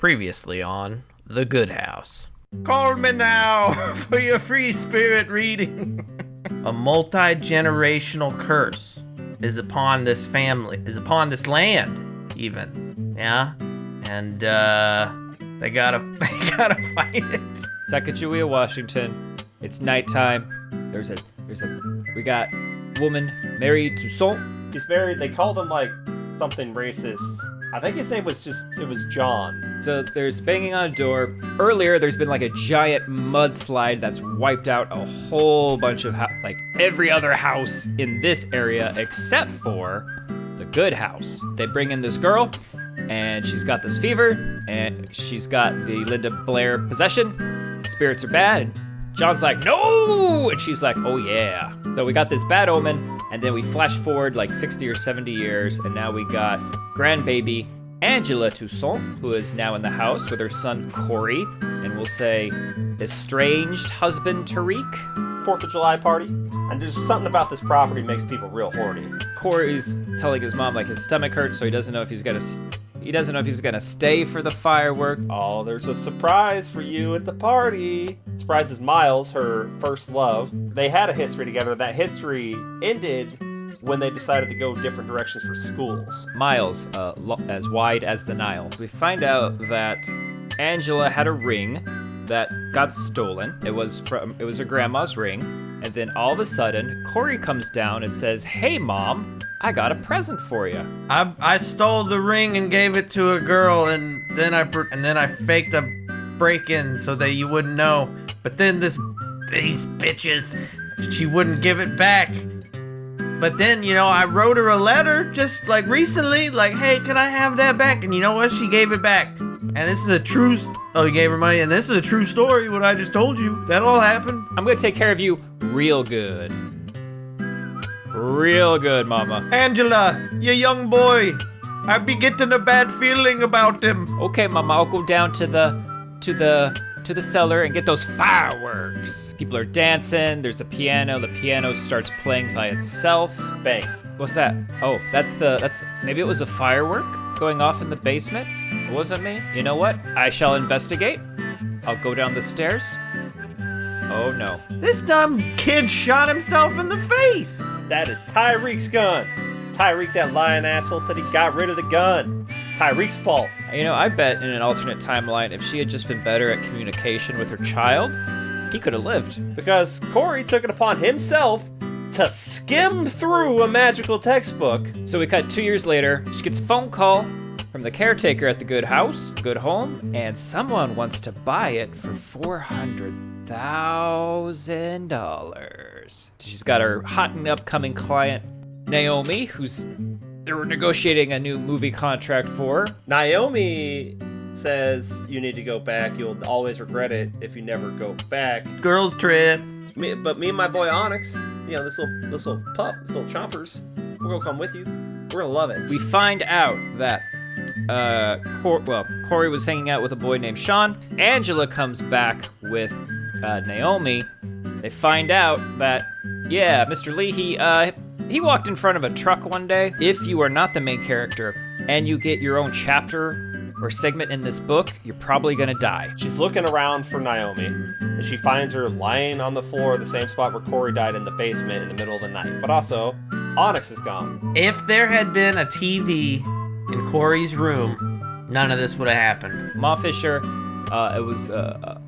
Previously on The Good House. Call me now for your free spirit reading. A multi-generational curse is upon this family, is upon this land, even. Yeah? And, they gotta fight it. Sacagawea, Washington. It's nighttime. We got woman married to Toussaint. He's married, they called him like something racist. I think his name was John. So there's banging on a door. Earlier, there's been like a giant mudslide that's wiped out a whole bunch of, like every other house in this area except for the Good House. They bring in this girl, and she's got this fever, and she's got the Linda Blair possession. Spirits are bad, and John's like, no! And she's like, oh yeah. So we got this bad omen, and then we flash forward like 60 or 70 years, and now we got grandbaby Angela Toussaint, who is now in the house with her son Corey, and we'll say estranged husband Tariq. 4th of July party. And there's something about this property makes people real horny. Corey's telling his mom like his stomach hurts, so he doesn't know if he's gonna stay for the firework. Oh, there's a surprise for you at the party. Surprise is Miles, her first love. They had a history together. That history ended when they decided to go different directions for schools. Miles, as wide as the Nile. We find out that Angela had a ring that got stolen. It was her grandma's ring. And then all of a sudden, Corey comes down and says, hey mom, I got a present for you. I stole the ring and gave it to a girl, and then I faked a break-in so that you wouldn't know. But then these bitches, she wouldn't give it back. But then, I wrote her a letter just like recently, like, hey, can I have that back? And you know what? She gave it back. And this is a true, he gave her money, and this is a true story, what I just told you. That all happened. I'm gonna take care of you real good. Real good, mama. Angela, you young boy. I be getting a bad feeling about him. Okay, mama, I'll go down to the cellar and get those fireworks. People are dancing, there's a piano, the piano starts playing by itself. Bang. What's that? Oh, that's maybe it was a firework going off in the basement? It wasn't me. You know what? I shall investigate. I'll go down the stairs. Oh no. This dumb kid shot himself in the face. That is Tyreek's gun. Tyreek, that lying asshole, said he got rid of the gun. Tyreek's fault. I bet in an alternate timeline, if she had just been better at communication with her child, he could have lived. Because Corey took it upon himself to skim through a magical textbook. So we cut 2 years later. She gets a phone call from the caretaker at the Good House, Good Home, and someone wants to buy it for $400,000. She's got her hot and upcoming client, Naomi, who's they're negotiating a new movie contract for. Naomi says you need to go back. You'll always regret it if you never go back. Girls trip. But me and my boy Onyx, this little pup, this little chompers, we're gonna come with you. We're gonna love it. We find out that Corey was hanging out with a boy named Sean. Angela comes back with Naomi. They find out that, Mr. Lee, he walked in front of a truck one day. If you are not the main character and you get your own chapter or segment in this book, you're probably gonna die. She's looking around for Naomi, and she finds her lying on the floor, the same spot where Corey died, in the basement in the middle of the night. But also, Onyx is gone. If there had been a TV in Corey's room, none of this would have happened. Ma Fisher, it was,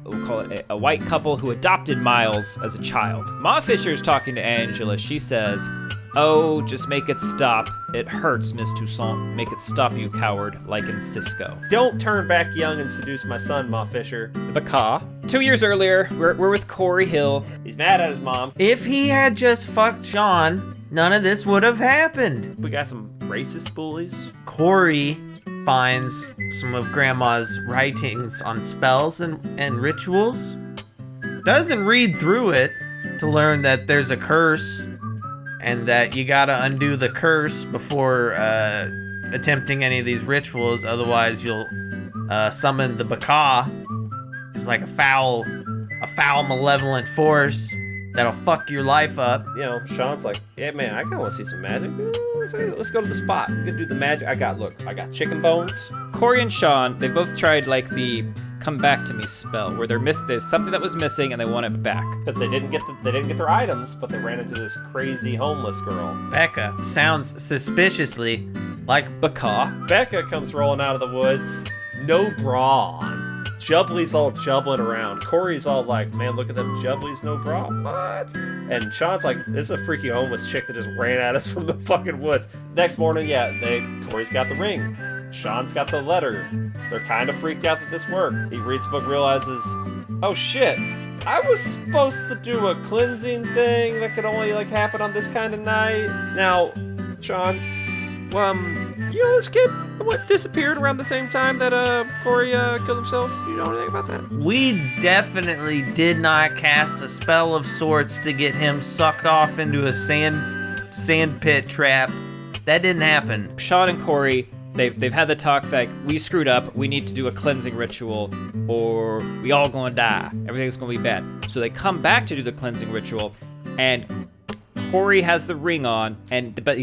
we'll call it a white couple who adopted Miles as a child. Ma Fisher's talking to Angela. She says, oh, just make it stop. It hurts, Miss Toussaint. Make it stop, you coward, like in Cisco. Don't turn back young and seduce my son, Ma Fisher. The Baca. 2 years earlier, we're with Corey Hill. He's mad at his mom. If he had just fucked Sean, none of this would have happened. We got some racist bullies. Corey finds some of Grandma's writings on spells and rituals. Doesn't read through it to learn that there's a curse and that you gotta undo the curse before attempting any of these rituals. Otherwise, you'll summon the Baca. It's like a foul, malevolent force that'll fuck your life up. Sean's like, yeah, man, I kind of want to see some magic. Let's go to the spot. We can do the magic. I got chicken bones. Corey and Sean, they both tried like the come back to me spell, where there's something that was missing and they want it back. Because they didn't get their items, but they ran into this crazy homeless girl. Becca sounds suspiciously like Baka. Becca comes rolling out of the woods, no bra on. Jubbly's all jubbling around. Corey's all like, man, look at them jubblies, no bra. What? And Sean's like, this is a freaky homeless chick that just ran at us from the fucking woods. Next morning, Corey's got the ring. Sean's got the letter. They're kind of freaked out that this worked. He reads the book, realizes, oh shit, I was supposed to do a cleansing thing that could only like happen on this kind of night. Now, Sean, you know this kid what disappeared around the same time that Corey killed himself? You know anything about that? we definitely did not cast a spell of sorts to get him sucked off into a sand pit trap. That didn't happen. Sean and Corey, they've had the talk like, we screwed up, we need to do a cleansing ritual, or we all gonna die. Everything's gonna be bad. So they come back to do the cleansing ritual, and Corey has the ring on, but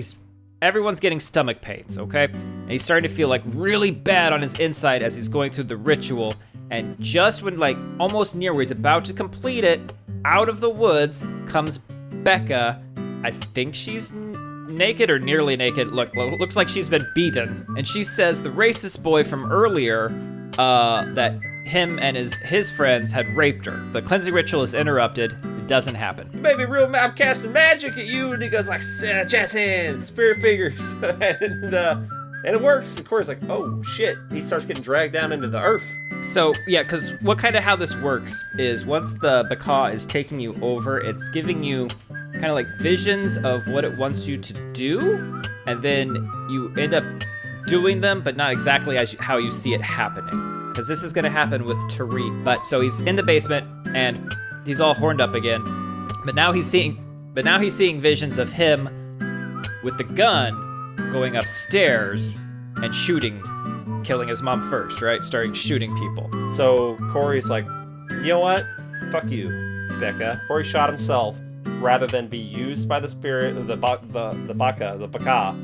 everyone's getting stomach pains, okay? And he's starting to feel like really bad on his inside as he's going through the ritual. And just when like almost near where he's about to complete it, out of the woods comes Becca. I think she's naked or nearly naked. Looks like she's been beaten. And she says the racist boy from earlier, that him and his friends had raped her. The cleansing ritual is interrupted. It doesn't happen. Baby, real, I'm casting magic at you, and he goes like, chest hands, spirit fingers, and it works. And Corey's like, oh shit. He starts getting dragged down into the earth. So yeah, because how this works is once the Baka is taking you over, it's giving you kind of like visions of what it wants you to do, and then you end up doing them, but not exactly how you see it happening. Because this is going to happen with Tariq. But so he's in the basement and he's all horned up again. But now he's seeing visions of him with the gun going upstairs and killing his mom first, right? Starting shooting people. So Corey's like, you know what? Fuck you, Becca. Corey shot himself rather than be used by the spirit of the Baka.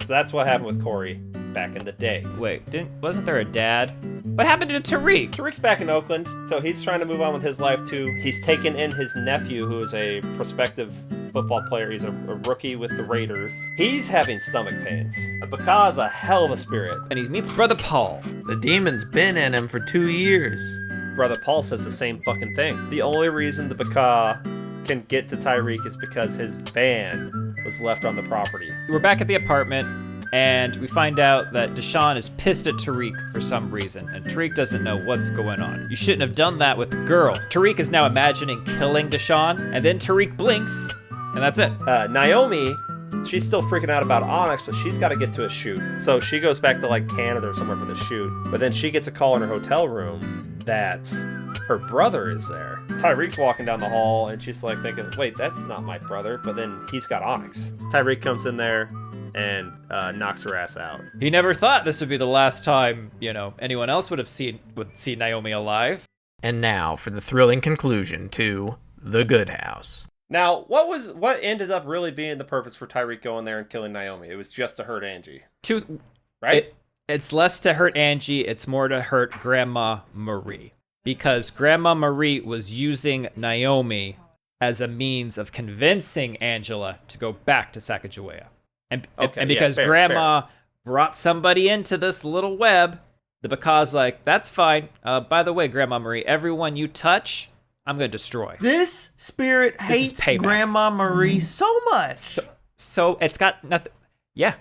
So that's what happened with Corey back in the day. Wait, wasn't there a dad? What happened to Tariq? Tariq's back in Oakland, so he's trying to move on with his life too. He's taken in his nephew, who is a prospective football player. He's a rookie with the Raiders. He's having stomach pains. Baka is a hell of a spirit. And he meets Brother Paul. The demon's been in him for 2 years. Brother Paul says the same fucking thing. The only reason the Baka can get to Tariq is because his van was left on the property. We're back at the apartment, and we find out that Deshaun is pissed at Tariq for some reason, and Tariq doesn't know what's going on. You shouldn't have done that with the girl. Tariq is now imagining killing Deshaun, and then Tariq blinks, and that's it. Naomi, she's still freaking out about Onyx, but she's got to get to a shoot. So she goes back to like Canada or somewhere for the shoot, but then she gets a call in her hotel room that her brother is there. Tariq's walking down the hall, and she's like thinking, wait, that's not my brother, but then he's got Onyx. Tariq comes in there and knocks her ass out. He never thought this would be the last time, anyone else would see Naomi alive. And now for the thrilling conclusion to The Good House. Now, what ended up really being the purpose for Tariq going there and killing Naomi? It was just to hurt Angie. Right? It's less to hurt Angie, it's more to hurt Grandma Marie. Because Grandma Marie was using Naomi as a means of convincing Angela to go back to Sacagawea. And because Grandma brought somebody into this little web, the Baka's like, that's fine. By the way, Grandma Marie, everyone you touch, I'm going to destroy. This spirit hates Grandma Marie so much. So it's got nothing. Yeah.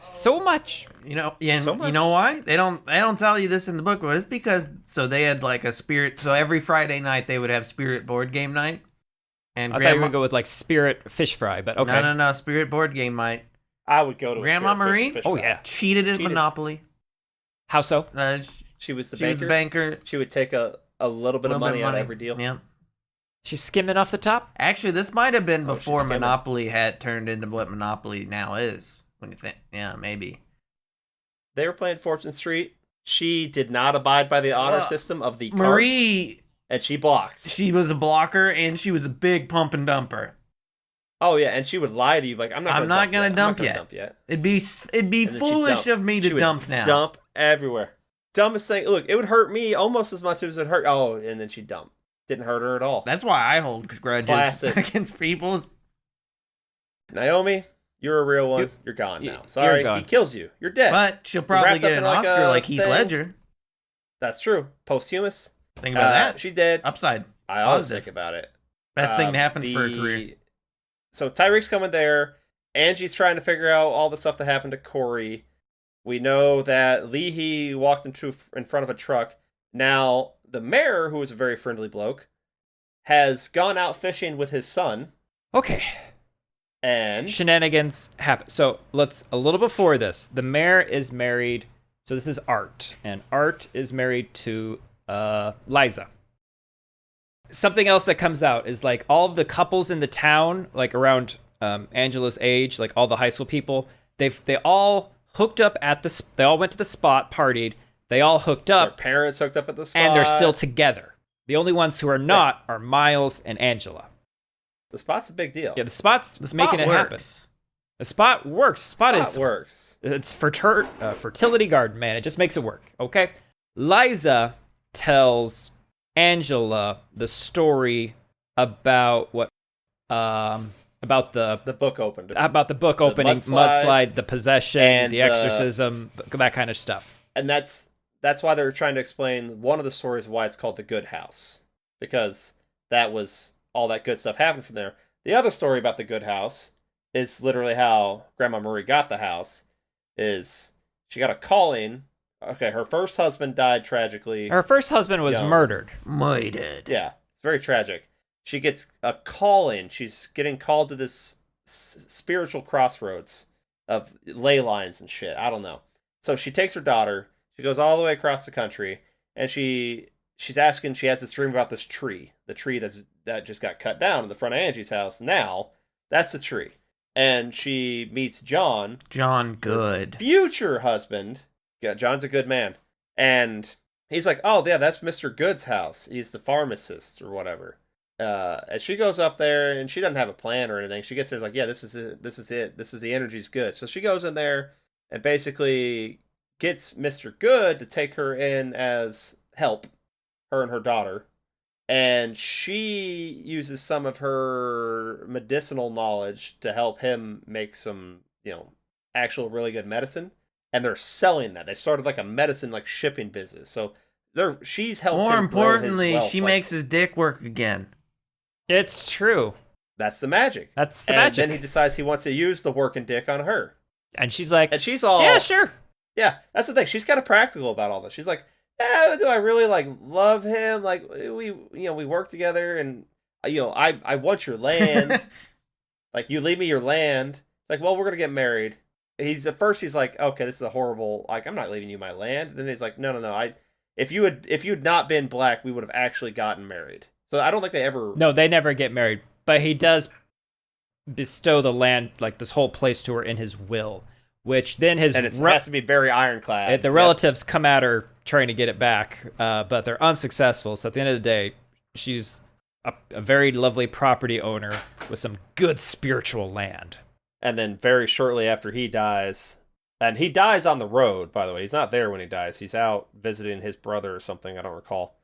So much. You know why? They don't tell you this in the book, but it's because they had like a spirit. So every Friday night they would have spirit board game night. And I thought you were going to go with like spirit fish fry, but okay. No, spirit board game night. I would go to Grandma Marie. Fish oh fry. yeah, cheated at Monopoly. How so? She was the banker. She would take a little bit of money out of every deal. Yeah. She's skimming off the top? Actually, this might have been before Monopoly had turned into what Monopoly now is. When you think, yeah, maybe. They were playing Fortune Street. She did not abide by the honor system of the Marie, cards, and she blocked. She was a blocker, and she was a big pump and dumper. Oh yeah, and she would lie to you like, "I'm not gonna dump yet. It'd be foolish of me to dump now. Dump everywhere. dumbest thing. Look, it would hurt me almost as much as it hurt. Oh, and then she dumped. Didn't hurt her at all. That's why I hold grudges Classic. against people. Naomi, you're a real one. You're gone now. Sorry, gone. he kills you. You're dead. But she'll probably wrapped up get in an like Oscar a like Heath thing. Ledger. That's true. Posthumous. Think about that. She's dead. Upside. I always Positive. think about it. Best thing to happen for her career. So Tyreek's coming there. Angie's trying to figure out all the stuff that happened to Corey. We know that Leahy walked in front of a truck. Now, the mayor, who is a very friendly bloke, has gone out fishing with his son. Okay. And Shenanigans happen. So a little before this, the mayor is married. So this is Art, and Art is married to Liza. Something else that comes out is like all of the couples in the town, like around Angela's age, like all the high school people, they all hooked up they all went to the spot, partied. They all hooked up. their parents hooked up at the spot. And they're still together. The only ones who are not are Miles and Angela. The spot's a big deal. Yeah, the spot's making it happen. works. The spot works. Spot works. It's fertility garden, man. It just makes it work. Okay. Liza tells Angela the story about about the book opened. About the book opening, mudslide, the possession, and the exorcism, that kind of stuff. And that's why they're trying to explain one of the stories why it's called the Good House, because that was all that good stuff happened from there. The other story about the Good House is literally how Grandma Marie got the house. Is she got a calling? Okay, her first husband died tragically. Her first husband was murdered. Yeah, it's very tragic. She gets a calling. She's getting called to this spiritual crossroads of ley lines and shit. I don't know. So she takes her daughter. She goes all the way across the country, and she's asking. She has this dream about this tree, the tree that just got cut down in the front of Angie's house. Now that's the tree, and she meets John. John Good. Future husband. Yeah, John's a good man, and he's like, "Oh yeah, that's Mr. Good's house. He's the pharmacist or whatever." And she goes up there, and she doesn't have a plan or anything. She gets there, like, "Yeah, this is it. This is it. This is the energy's good." So she goes in there and basically gets Mr. Good to take her in as help, her and her daughter, and she uses some of her medicinal knowledge to help him make some, actual really good medicine. And they're selling that. They started like a medicine shipping business. So she's helped More him grow his importantly, wealth, she makes his dick work again. It's true. That's the magic. That's the and magic. Then he decides he wants to use the working dick on her. And she's like, and she's all, yeah, sure. Yeah, that's the thing. She's kind of practical about all this. She's like, do I really love him? Like we work together, and I want your land. Like, you leave me your land. Like, well, we're gonna get married. At first he's like, okay, this is a horrible. Like, I'm not leaving you my land. And then he's like, no. If you had not been black, we would have actually gotten married. So I don't think they ever. No, they never get married. But he does bestow the land, like this whole place, to her in his will, which then it has to be very ironclad. The relatives come at her trying to get it back, but they're unsuccessful. So at the end of the day, she's a very lovely property owner with some good spiritual land. And then very shortly after he dies, and he dies on the road, by the way. He's not there when he dies. He's out visiting his brother or something. I don't recall.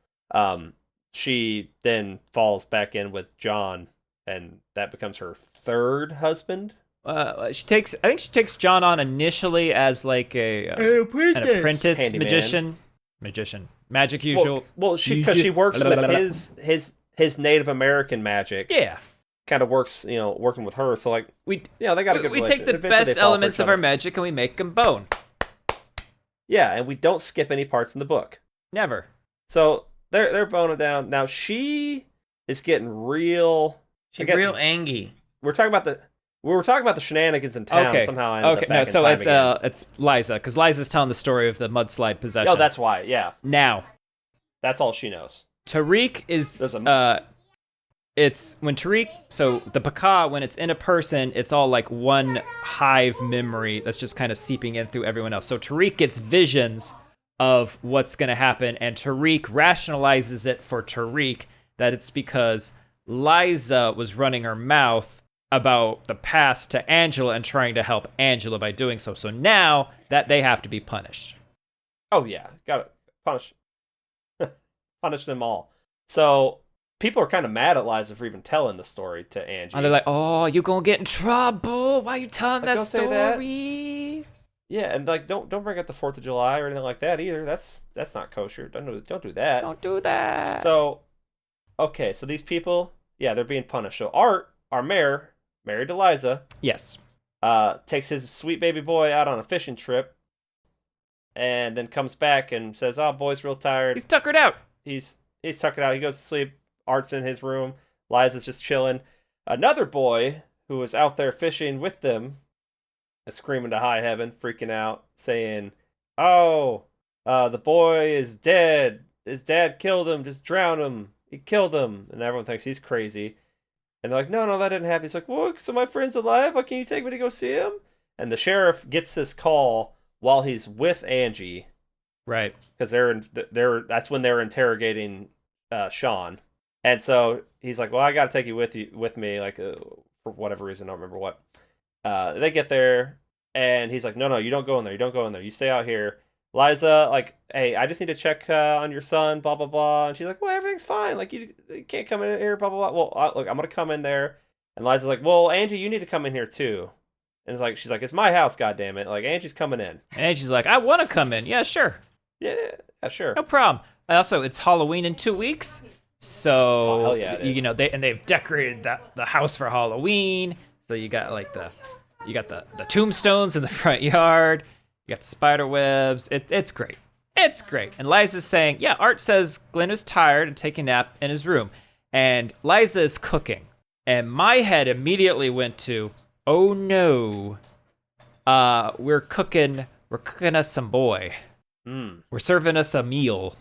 She then falls back in with John, and that becomes her third husband. I think she takes John on initially as like an apprentice Handyman. magician, magic usual. Well, because she works with his Native American magic. Yeah. Kind of works, working with her. So they got a good relationship. We take the best elements of our magic and we make them bone. Yeah, and we don't skip any parts in the book. Never. So they're boning down. Now she is getting real. She's real angry. We were talking about the shenanigans in town. Okay. Somehow I ended up back in so time it's again. it's Liza, because Liza's telling the story of the mudslide possession. Oh, that's why. Yeah. Now, that's all she knows. Tariq is it's when Tariq, so the Paka, when it's in a person, it's all like one hive memory that's just kind of seeping in through everyone else. So Tariq gets visions of what's going to happen, and Tariq rationalizes it for Tariq that it's because Liza was running her mouth about the past to Angela and trying to help Angela by doing so. So now that they have to be punished. Oh yeah, got it. punish them all. So people are kind of mad at Liza for even telling the story to Angie. And they're like, "Oh, you gonna get in trouble? Why are you telling that don't story?" say that. Yeah, and like don't bring up the 4th of July or anything like that either. That's not kosher. Don't do that. Don't do that. So, okay, so these people, yeah, they're being punished. So Art, our mayor, married to Liza, Yes. takes his sweet baby boy out on a fishing trip, and then comes back and says, "Oh, boy's real tired." He's tuckered out. He's tuckered out. He goes to sleep. Art's in his room. Liza's just chilling. Another boy who was out there fishing with them is screaming to high heaven, freaking out, saying, "Oh, the boy is dead. His dad killed him. Just drown him. He killed him." And everyone thinks he's crazy. And they're like, no, that didn't happen. He's like, "Well, so my friend's alive. Can you take me to go see him?" And the sheriff gets this call while he's with Angie. Right. Because that's when they're interrogating Sean. And so he's like, "Well, I got to take you with me, like for whatever reason, I don't remember what." They get there, and he's like, "No, you don't go in there. You don't go in there. You stay out here." Liza, like, "Hey, I just need to check on your son, blah blah blah." And she's like, "Well, everything's fine. Like, you can't come in here, blah blah blah." "Well, look, I'm gonna come in there." And Liza's like, "Well, Angie, you need to come in here too." And it's like, she's like, "It's my house, goddammit. Like, Angie's coming in." And Angie's like, "I want to come in. Yeah, sure. Yeah, sure. No problem." Also, it's Halloween in 2 weeks. So, Oh, hell yeah, it is. you know, they've decorated the house for Halloween. So you got like the tombstones in the front yard. You got the spider webs. It's great. It's great. And Liza's saying, yeah, Art says Glenn is tired and taking a nap in his room. And Liza is cooking. And my head immediately went to, oh no, we're cooking us some boy. We're serving us a meal.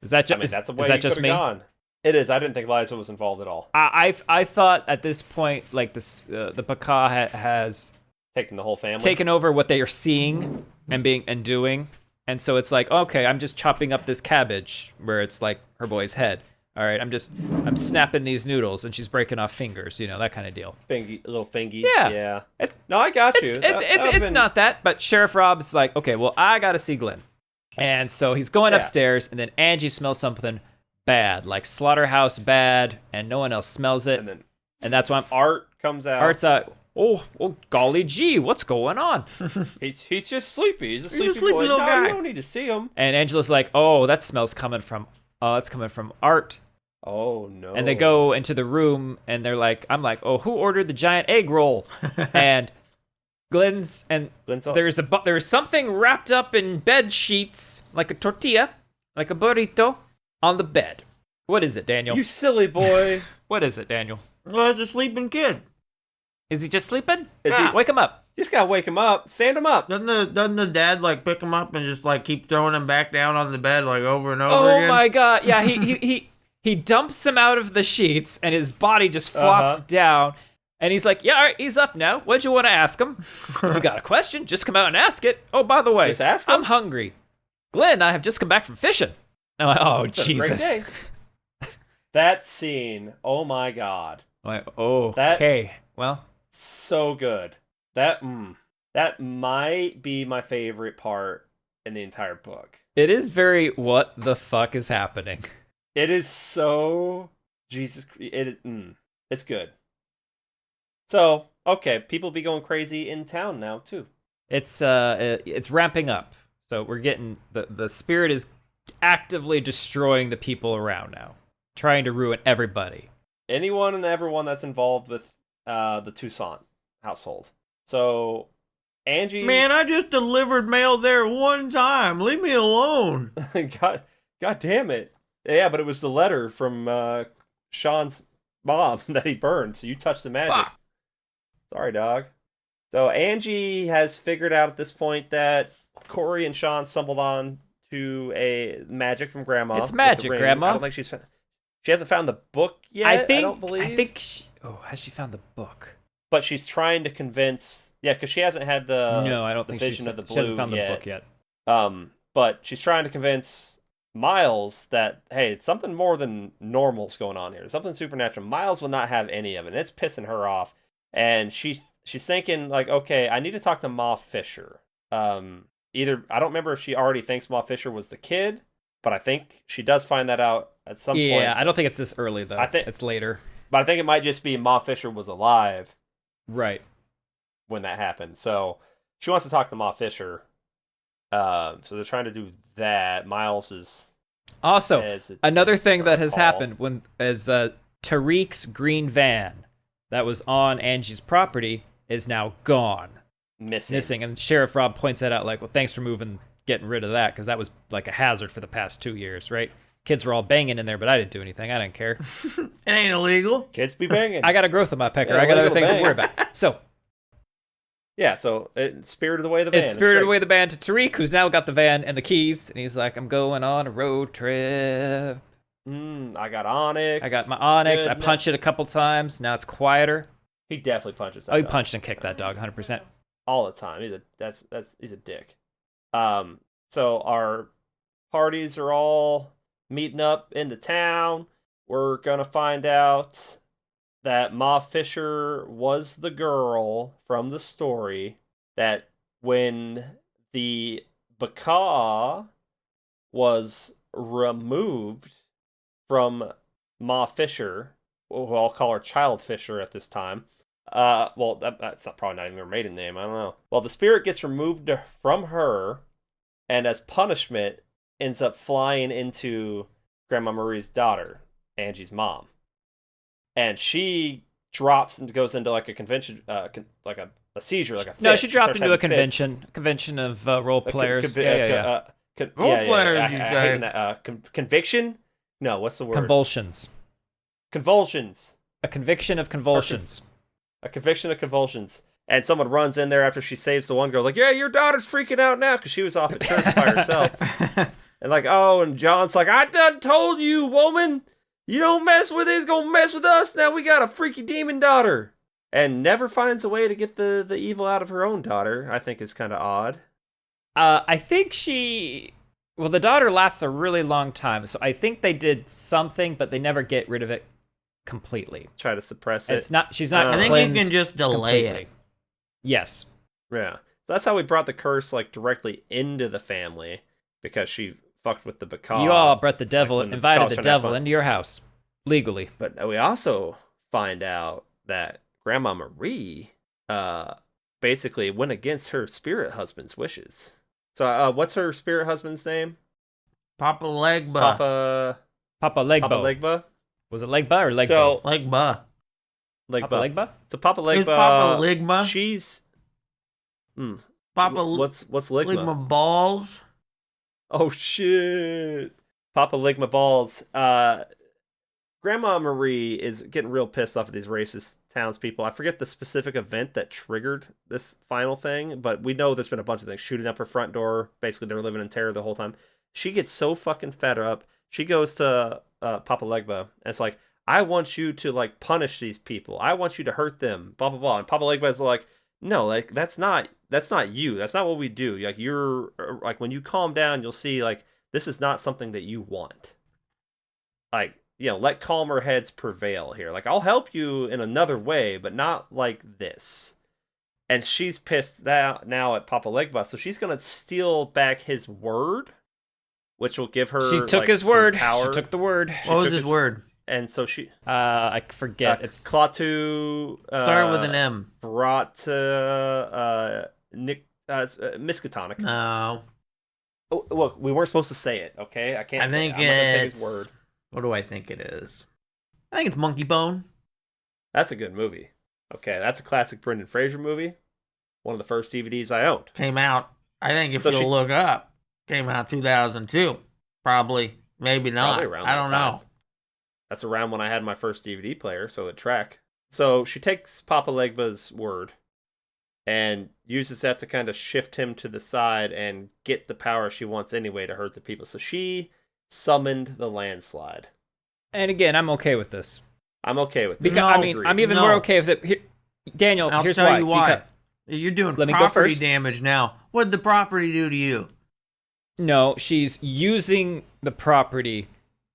Is that just, that's a way is that just me? Gone. It is. I didn't think Liza was involved at all. I thought at this point, like this, the Baka has Taking the whole family. taken over what they are seeing and doing, and so it's like, okay, I'm just chopping up this cabbage where it's like her boy's head. All right, I'm snapping these noodles, and she's breaking off fingers, that kind of deal. Little fingies. Yeah. Yeah. No, I got you. It's not that, but Sheriff Rob's like, okay, well, I gotta see Glenn. And so he's going upstairs, and then Angie smells something bad, like slaughterhouse bad, and no one else smells it. And that's why Art comes out. Art's like, oh, golly gee, what's going on? He's just sleepy. He's a sleepy boy. little guy. You don't need to see him. And Angela's like, oh, that smell's coming from Art. Oh no. And they go into the room, and I'm like, oh, who ordered the giant egg roll? And Glenn's there's something wrapped up in bed sheets, like a tortilla, like a burrito, on the bed. What is it, Daniel? You silly boy. What is it, Daniel? Well, it's a sleeping kid. Is he just sleeping? He Wake him up. Just gotta wake him up, stand him up. Doesn't the dad like pick him up and just like keep throwing him back down on the bed like over and over again? Oh my god! Yeah, he dumps him out of the sheets, and his body just flops down. And he's like, yeah, all right, he's up now. What'd you want to ask him? If you got a question, just come out and ask it. Oh, by the way, just ask him. I'm hungry. Glenn and I have just come back from fishing. I'm like, oh, Jesus. Great day. That scene, oh my god. I'm like, okay, well. So good. That might be my favorite part in the entire book. It is very, what the fuck is happening? It is so, Jesus, it's good. So, okay, people be going crazy in town now too. It's ramping up. So we're getting the spirit is actively destroying the people around now, trying to ruin everybody. Anyone and everyone that's involved with the Toussaint household. So Angie, man, I just delivered mail there one time. Leave me alone. God damn it. Yeah, but it was the letter from Sean's mom that he burned. So you touched the magic. Ah. Sorry, dog. So Angie has figured out at this point that Corey and Sean stumbled on to a magic from Grandma. It's magic, Grandma. I don't think she hasn't found the book yet. I don't believe. I think has she found the book? But she's trying to convince. Yeah, because she hasn't had the. No, I don't think vision of the blue she hasn't found the book yet. But she's trying to convince Miles that, hey, it's something more than normal's going on here. Something supernatural. Miles will not have any of it. And it's pissing her off. And she's thinking, like, okay, I need to talk to Ma Fisher. I don't remember if she already thinks Ma Fisher was the kid, but I think she does find that out at some point. Yeah, I don't think it's this early though. I think it's later. But I think it might just be Ma Fisher was alive. Right. When that happened. So she wants to talk to Ma Fisher. So they're trying to do that. Miles is... Also, another thing that has happened is Tariq's green van that was on Angie's property is now gone. Missing. And Sheriff Rob points that out like, well, thanks for getting rid of that, because that was like a hazard for the past 2 years, right? Kids were all banging in there, but I didn't do anything. I didn't care. It ain't illegal. Kids be banging. I got a growth on my pecker. I got other things to worry about. So... Yeah, so it spirited away the van. It spirited away the van to Tariq, who's now got the van and the keys, and he's like, I'm going on a road trip. I got Onyx. I got my Onyx. I punched it a couple times. Now it's quieter. He definitely punches that dog. He punched and kicked that dog 100%. All the time. He's a dick. So our parties are all meeting up in the town. We're going to find out that Ma Fisher was the girl from the story, that when the Baka was removed from Ma Fisher, who I'll call her Child Fisher at this time, well, that's probably not even her maiden name, I don't know. Well, the spirit gets removed from her, and as punishment, ends up flying into Grandma Marie's daughter, Angie's mom. And she drops and goes into like a convention, like a seizure, like a fit. No, she dropped into a convention of role players. Role players, conviction? No, what's the word? Convulsions. Convulsions. A conviction of convulsions. A conviction of convulsions. And someone runs in there after she saves the one girl, like, yeah, your daughter's freaking out now, because she was off at church by herself. And like, oh, and John's like, I done told you, woman. You don't mess with it, he's gonna mess with us. Now we got a freaky demon daughter. And never finds a way to get the evil out of her own daughter, I think is kind of odd. I think the daughter lasts a really long time. So I think they did something, but they never get rid of it completely. Try to suppress it. She's not I think you can just delay completely. it. Yes. Yeah. So that's how we brought the curse like directly into the family, because she fucked with the Baka. You all brought the devil, like invited the devil into your house, legally. But we also find out that Grandma Marie basically went against her spirit husband's wishes. So what's her spirit husband's name? Papa Legba. Papa Legba. Papa Legba? Was it Legba or Legba? So, Legba. Papa Legba? So Papa Legba. Who's Papa Ligma? She's... Papa what's Ligma? Ligma Balls. Oh, shit. Papa Ligma Balls. Grandma Marie is getting real pissed off at these racist townspeople. I forget the specific event that triggered this final thing, but we know there's been a bunch of things. Shooting up her front door. Basically, they were living in terror the whole time. She gets so fucking fed up. She goes to Papa Legba, and it's like, I want you to, like, punish these people. I want you to hurt them, blah, blah, blah. And Papa Legba is like, no, like, that's not you. That's not what we do. Like, you're, like, when you calm down, you'll see, like, this is not something that you want. Like, let calmer heads prevail here. Like, I'll help you in another way, but not like this. And she's pissed now at Papa Legba, so she's going to steal back his word, which will give her, She took his word. Power. She took the word. What was his word? And so she... I forget. It's Klaatu... started with an M. Brought to... Miskatonic. No. Oh, look, we weren't supposed to say it, okay? I can't say it. I'm not gonna take his word. What do I think it is? I think it's Monkey Bone. That's a good movie. Okay, that's a classic Brendan Fraser movie. One of the first DVDs I owned. Came out, I think if you'll look up, came out 2002. Probably. Maybe not. Probably around I don't know. That's around when I had my first DVD player, so it track. So she takes Papa Legba's word and uses that to kind of shift him to the side and get the power she wants anyway to hurt the people. So she summoned the landslide. And again, I'm okay with this. I'm okay with this. Because, I'm even more okay with it. Here, Daniel, I'll here's tell why. you why. You're doing property damage now. What'd the property do to you? No, she's using the property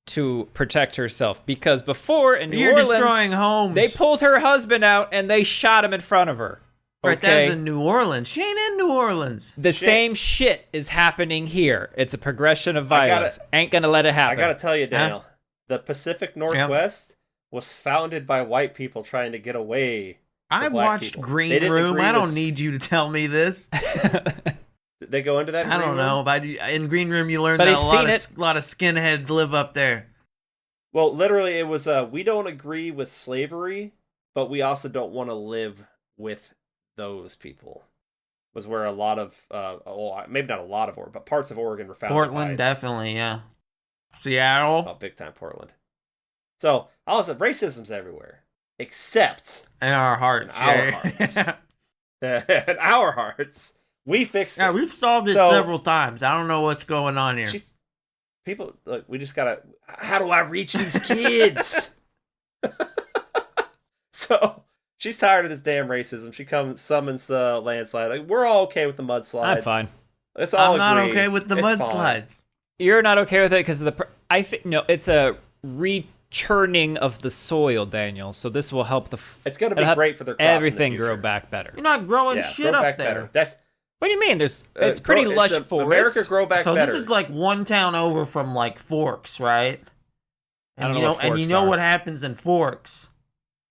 to protect herself, because before in New Orleans, destroying homes. They pulled her husband out and they shot him in front of her. Right, Okay. that's in New Orleans. She ain't in New Orleans. The same shit is happening here. It's a progression of violence. Ain't gonna let it happen. I gotta tell you, Daniel, the Pacific Northwest was founded by white people trying to get away. I black watched people. They Green didn't Room. agree I don't with- need you to tell me this. Did they go into that? I don't know, but in Green Room you learned But that he's seen a lot of skinheads live up there. Well, literally, it was we don't agree with slavery, but we also don't want to live with those people. Was where a lot of, maybe not a lot of Oregon, but parts of Oregon were founded. Portland, definitely, yeah. Seattle. Oh, big time Portland. So, all of a sudden, racism's everywhere. Except In our hearts, in our Jerry. hearts. In our hearts. We fixed it. Yeah, we've solved it So- several times. I don't know what's going on here. People, look, we just gotta, how do I reach these kids? So, she's tired of this damn racism. She summons landslide. Like, we're all okay with the mudslides. I'm fine. Let's all I'm not agree. okay with the It's fine. mudslides. You're not okay with it because of the. I think no. It's a rechurning of the soil, Daniel. So this will help the. It's gonna be it'll help great for their crops in the everything grow future. back better. You're not growing Yeah, shit grow up back there. better. That's What do you mean? It's pretty lush it's forest. America grow back So better. this is like one town over from like Forks, right? I And don't you know know, what and you Forks know are. what happens in Forks?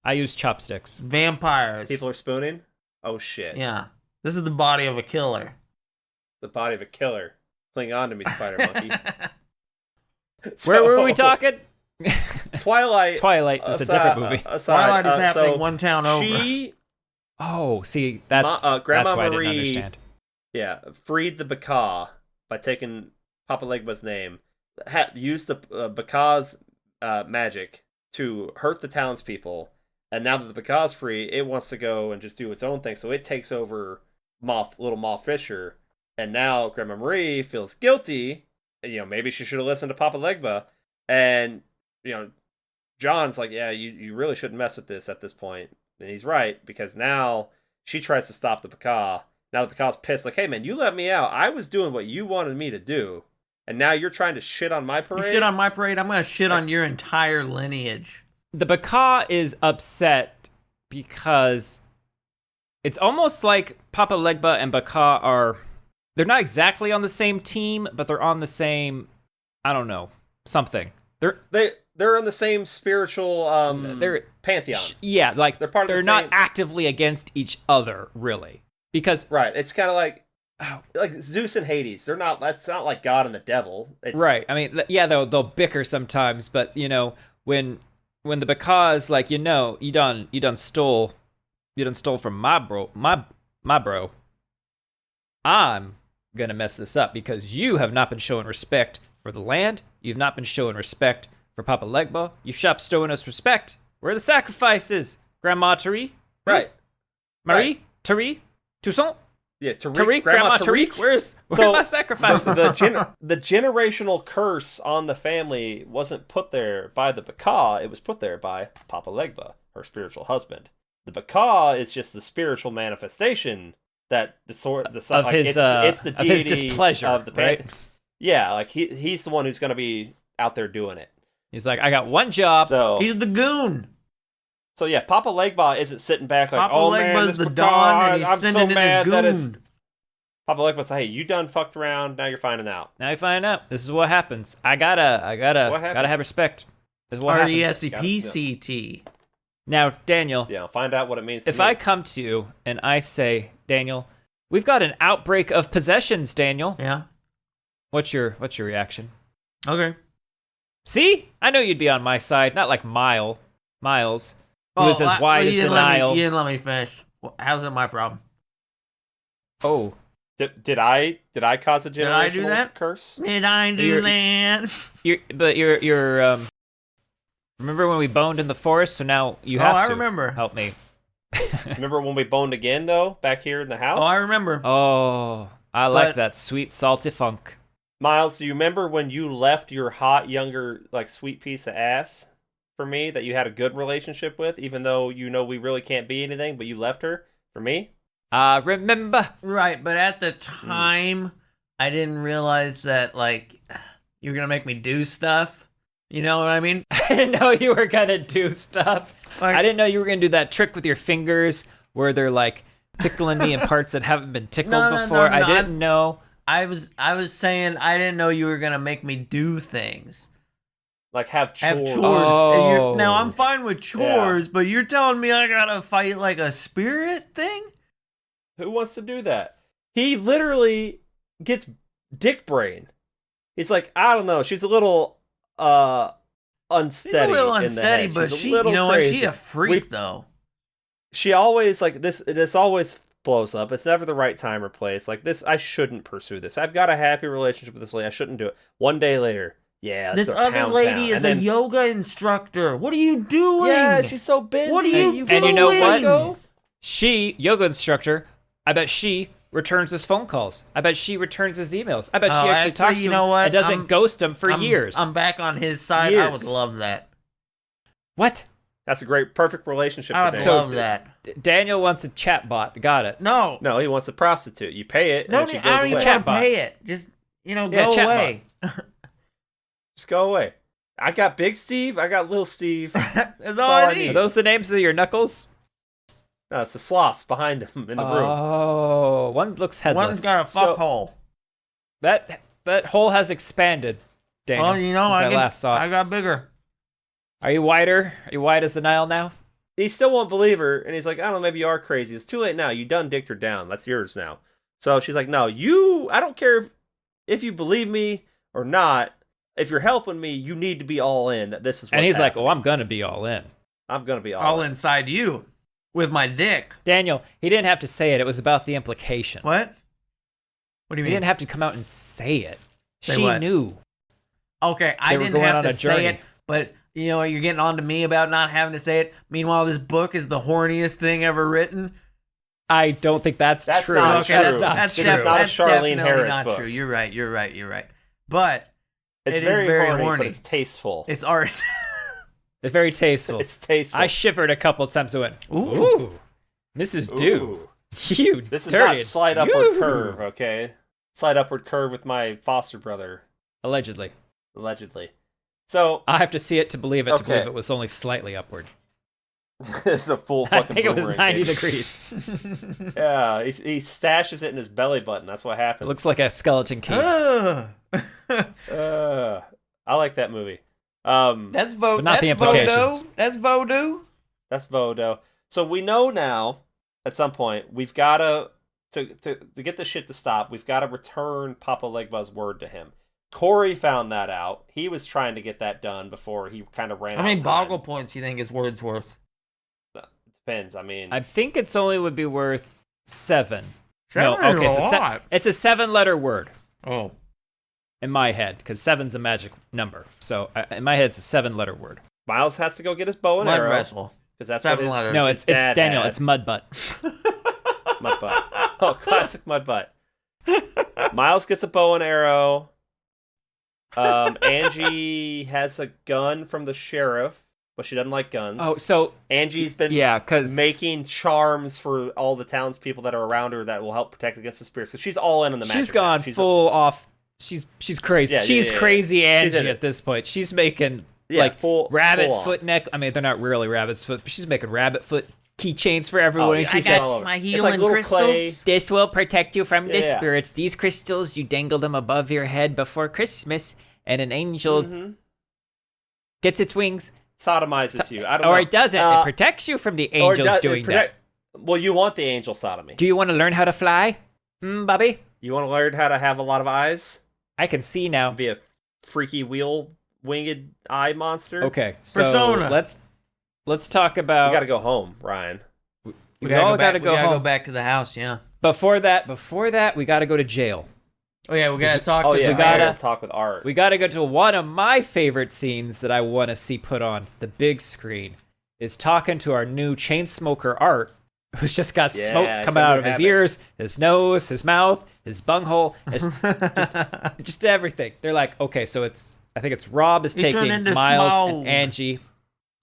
I use chopsticks. Vampires. People are spooning. Oh shit! Yeah. This is the body of a killer. The body of a killer. Cling on to me, Spider Monkey. Where were we So, talking? Twilight. Twilight is a different movie. Twilight is happening so one town over. She, Oh, see, that's Grandma that's why I didn't Marie- understand. yeah, freed the Baka by taking Papa Legba's name. Used the Baka's magic to hurt the townspeople. And now that the Baka's free, it wants to go and just do its own thing. So it takes over little Moth Fisher. And now Grandma Marie feels guilty. You know, maybe she should have listened to Papa Legba. And, you know, John's like, yeah, you really shouldn't mess with this at this point. And he's right, because now she tries to stop the Baka. Now the Baka's pissed, like, hey, man, you let me out. I was doing what you wanted me to do. And now you're trying to shit on my You parade? shit on my parade, I'm going to shit on your entire lineage. The Baka is upset because it's almost like Papa Legba and Baka are. They're not exactly on the same team, but they're on the same. I don't know, something. They're in the same spiritual They're pantheon. Yeah, like They're part of the not same- actively against each other, really, because Right. It's kind of like Zeus and Hades. They're not. That's not like God and the devil. It's, right. I mean, yeah, they'll bicker sometimes, but you know when the Baka's like, you done stole from my bro, my bro. I'm gonna mess this up because you have not been showing respect for the land. You've not been showing respect for Papa Legba. You stopped showing us respect. Where are the sacrifices, Grandma Tariq? Right. Marie? Right. Tariq? Toussaint? Yeah. Tariq? Grandma Tariq? Where's So, my sacrifices? the generational curse on the family wasn't put there by the Baka. It was put there by Papa Legba, her spiritual husband. The Baka is just the spiritual manifestation that it's the of his deity displeasure, of the right? pantheon. Yeah, like he's the one who's going to be out there doing it. He's like, I got one job. So He's the goon. So yeah, Papa Legba isn't sitting back like, Papa oh man, Legba's this the Baka, Don, and he's I'm so sending in mad his that it's goon. Papa Legba's like, hey, you done fucked around, now you're finding out. Now you find out. This is what happens. I gotta What happens? have respect. This is what happens. R-E-S-E-P-C-T. Now, Daniel, Yeah, find out what it means to if me. I come to you and I say, Daniel, we've got an outbreak of possessions, Daniel. Yeah. What's your reaction? Okay. See? I know you'd be on my side, not like Miles, who is as wide as you the didn't let me- Nile. You didn't let me finish. How's it my problem? Oh, Did I cause a generational Did I do that? curse? Did I do You're- that? you're remember when we boned in the forest? So now you have to I remember. help me. Remember when we boned again though, back here in the house? Oh, I remember. Oh, I like But- that sweet salty funk. Miles, do you remember when you left your hot, younger, like sweet piece of ass for me that you had a good relationship with, even though you know we really can't be anything, but you left her for me? I remember. Right, but at the time, I didn't realize that, like, you were going to make me do stuff. You know what I mean? I didn't know you were gonna do stuff. Like- I didn't know you were gonna do that trick with your fingers where they're like tickling me in parts that haven't been tickled No, before. no, I didn't know. I was saying I didn't know you were gonna make me do things. Like have chores. Have chores. Oh. Now I'm fine with chores, but you're telling me I gotta fight like a spirit thing? Who wants to do that? He literally gets dick brain. He's like, I don't know. She's a little unsteady. She's a little in the unsteady, head. but She's a she, little you know what? crazy. She a freak though. She always like this. This always blows up. It's never the right time or place. Like this, I shouldn't pursue this. I've got a happy relationship with this lady. I shouldn't do it. One day later, yeah. This other lady is a yoga instructor. What are you doing? Yeah, she's so big. What are you doing? And you know what? She, yoga instructor, I bet she returns his phone calls. I bet she returns his emails. I bet she actually talks to him and doesn't ghost him for years. I'm back on his side. I would love that. What? That's a great, perfect relationship. I would love that. Daniel wants a chatbot. Got it. No, he wants a prostitute. You pay it. no, and she I goes don't even away. want to pay it. Just go away. Just go away. I got Big Steve. I got Little Steve. That's all I need. Are those the names of your knuckles? No, it's the sloths behind him in the room. Oh, one looks headless. One's got a fuck hole. That hole has expanded, Daniel. Well, since I last saw it. I got bigger. Are you wider? Are you wide as the Nile now? He still won't believe her, and he's like, I don't know, maybe you are crazy. It's too late now. You done dicked her down. That's yours now. So she's like, no, I don't care if you believe me or not. If you're helping me, you need to be all in. That this is what's And he's happening. like, I'm going to be all in. I'm going to be all inside you with my dick. Daniel, he didn't have to say it. It was about the implication. What? What do you mean? He didn't have to come out and say it. Say she what? knew. Okay, I were didn't going have on to a say journey. it, but you know what? You're getting on to me about not having to say it. Meanwhile, this book is the horniest thing ever written. I don't think that's true. Not Okay, true. that's This is not a that's Charlene definitely Harris not book. true. You're right. But It's it is very, horny. but it's tasteful. It's art. It's very tasteful. It's tasteful. I shivered a couple times and went, Ooh. Mrs. Dew. Ooh. You This is dirty. not slight upward curve, okay? Slight upward curve with my foster brother, Allegedly. allegedly. So, I have to see it to believe it, to Okay. believe it was only slightly upward. it's a full I fucking think it was boomerang, 90 baby. degrees. Yeah, he stashes it in his belly button. That's what happens. It looks like a skeleton key. Ugh. I like that movie. That's But not the implications. That's voodoo. That's Vodo. So we know now, at some point, we've got to get this shit to stop, we've got to return Papa Legba's word to him. Corey found that out. He was trying to get that done before he kind of ran out How many of time. boggle points do you think is Wordsworth? It depends. I mean, I think it's only would be worth 7. Seven no, is okay, a it's lot. it's a 7-letter word Oh. in my head, because 7's a magic number. So in my head, it's a 7-letter word. Miles has to go get his bow and Mud arrow. wrestle. Because that's 7 what his, letters. No, his it's dad Daniel. had. It's mud butt. Mud butt. Oh, classic mud butt. Miles gets a bow and arrow. Angie has a gun from the sheriff, but she doesn't like guns. Oh, so Angie's been because making charms for all the townspeople that are around her that will help protect against the spirits. So she's all in on the magic. she's gone now. full off. She's crazy. Yeah, she's yeah. crazy She's Angie in it. at this point. She's making Yeah, full rabbit full on. foot neck. I mean, they're not really rabbit's foot, but she's making rabbit foot keychains for everyone. Oh, and yeah, she I says, got all over. my It's healing like little crystals. clay. "This will protect you from the Yeah. spirits. These crystals, you dangle them above your head before Christmas, and an angel gets its wings, Sodomizes you. I don't or know. it doesn't. It protects you from the angels doing that. Well, you want the angel sodomy. Do you want to learn how to fly, Bobby? You want to learn how to have a lot of eyes? I can see now. Be a freaky winged eye monster? Okay, so Persona. let's talk about. We gotta go home, Ryan. We all gotta We go gotta home. go back to the house. Yeah. Before that, we gotta go to jail. Oh yeah, we gotta talk Oh to yeah, the we gotta mayor. talk with Art. We gotta go to one of my favorite scenes that I want to see put on the big screen. Is talking to our new chain smoker Art, who's just got Yeah, smoke it's coming a out new of his habit. ears, his nose, his mouth, his bunghole, just everything. They're like, okay, so I think it's Rob is He turned taking into Miles Smaug. and Angie.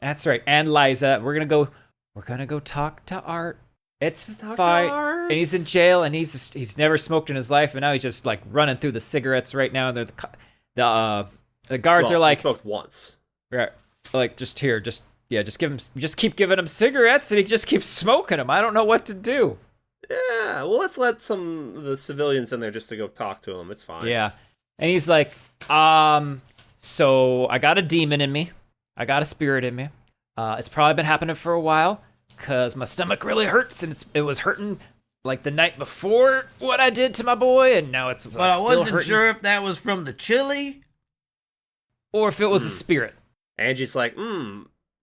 That's right, and Liza. We're gonna go talk to Art. It's fine. And he's in jail, and he's never smoked in his life, and now he's just like running through the cigarettes right now. And the guards Well, are like, he smoked once. right, like just keep giving him cigarettes, and he just keeps smoking them. I don't know what to do. Yeah, well, let's let some of the civilians in there just to go talk to him. It's fine. Yeah. And he's like, so I got a demon in me. I got a spirit in me. It's probably been happening for a while because my stomach really hurts, and it was hurting like the night before what I did to my boy, and now it's But I wasn't sure if that was from the chili. Or if it was a spirit. Angie's like,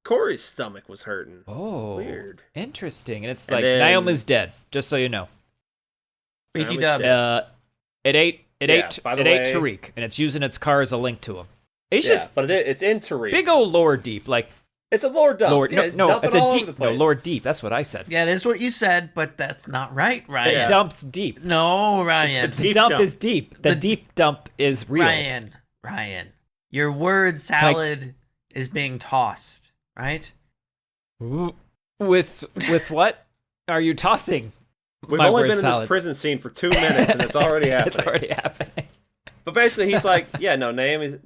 Corey's stomach was hurting. Oh. Weird. Interesting. And it's And like, then- Naomi's dead, just so you know. BT Naomi's Dubs. dead. It ate by the ate way- Tariq, and it's using its car as a link to him. It's Yeah, just but it's in Tariq. big old lore deep, like It's a lore dump. lore. Yeah, it's No, dumping it's a all over deep. the No, place. lore deep. That's what I said. Yeah, that's what you said, but that's not right, Ryan. Yeah. It dumps deep. No, Ryan. It's a The deep dump dump. is deep. The deep dump is real. Ryan. Your word salad is being tossed, right? With what are you tossing? We've my only word been in this salad? prison scene for 2 minutes, and it's already happening. It's already happening. But basically, he's like, yeah, no, Naomi's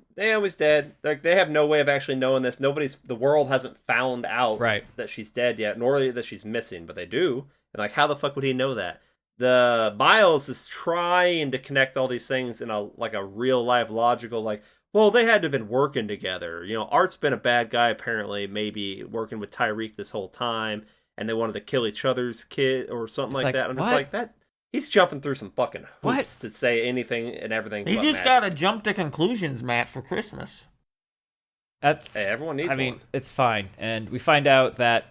dead. Like, they have no way of actually knowing this. The world hasn't found out Right. that she's dead yet, nor that she's missing, but they do. And like, how the fuck would he know that? The Miles is trying to connect all these things in a real life logical, like, well, they had to have been working together. You know, Art's been a bad guy, apparently, maybe working with Tyreek this whole time, and they wanted to kill each other's kid or something It's like like, that. I'm just what? like, that. He's jumping through some fucking hoops What? to say anything and everything. You but just magic. gotta jump to conclusions, Matt, for Christmas. That's. Hey, everyone needs I mean, one. it's fine. And we find out that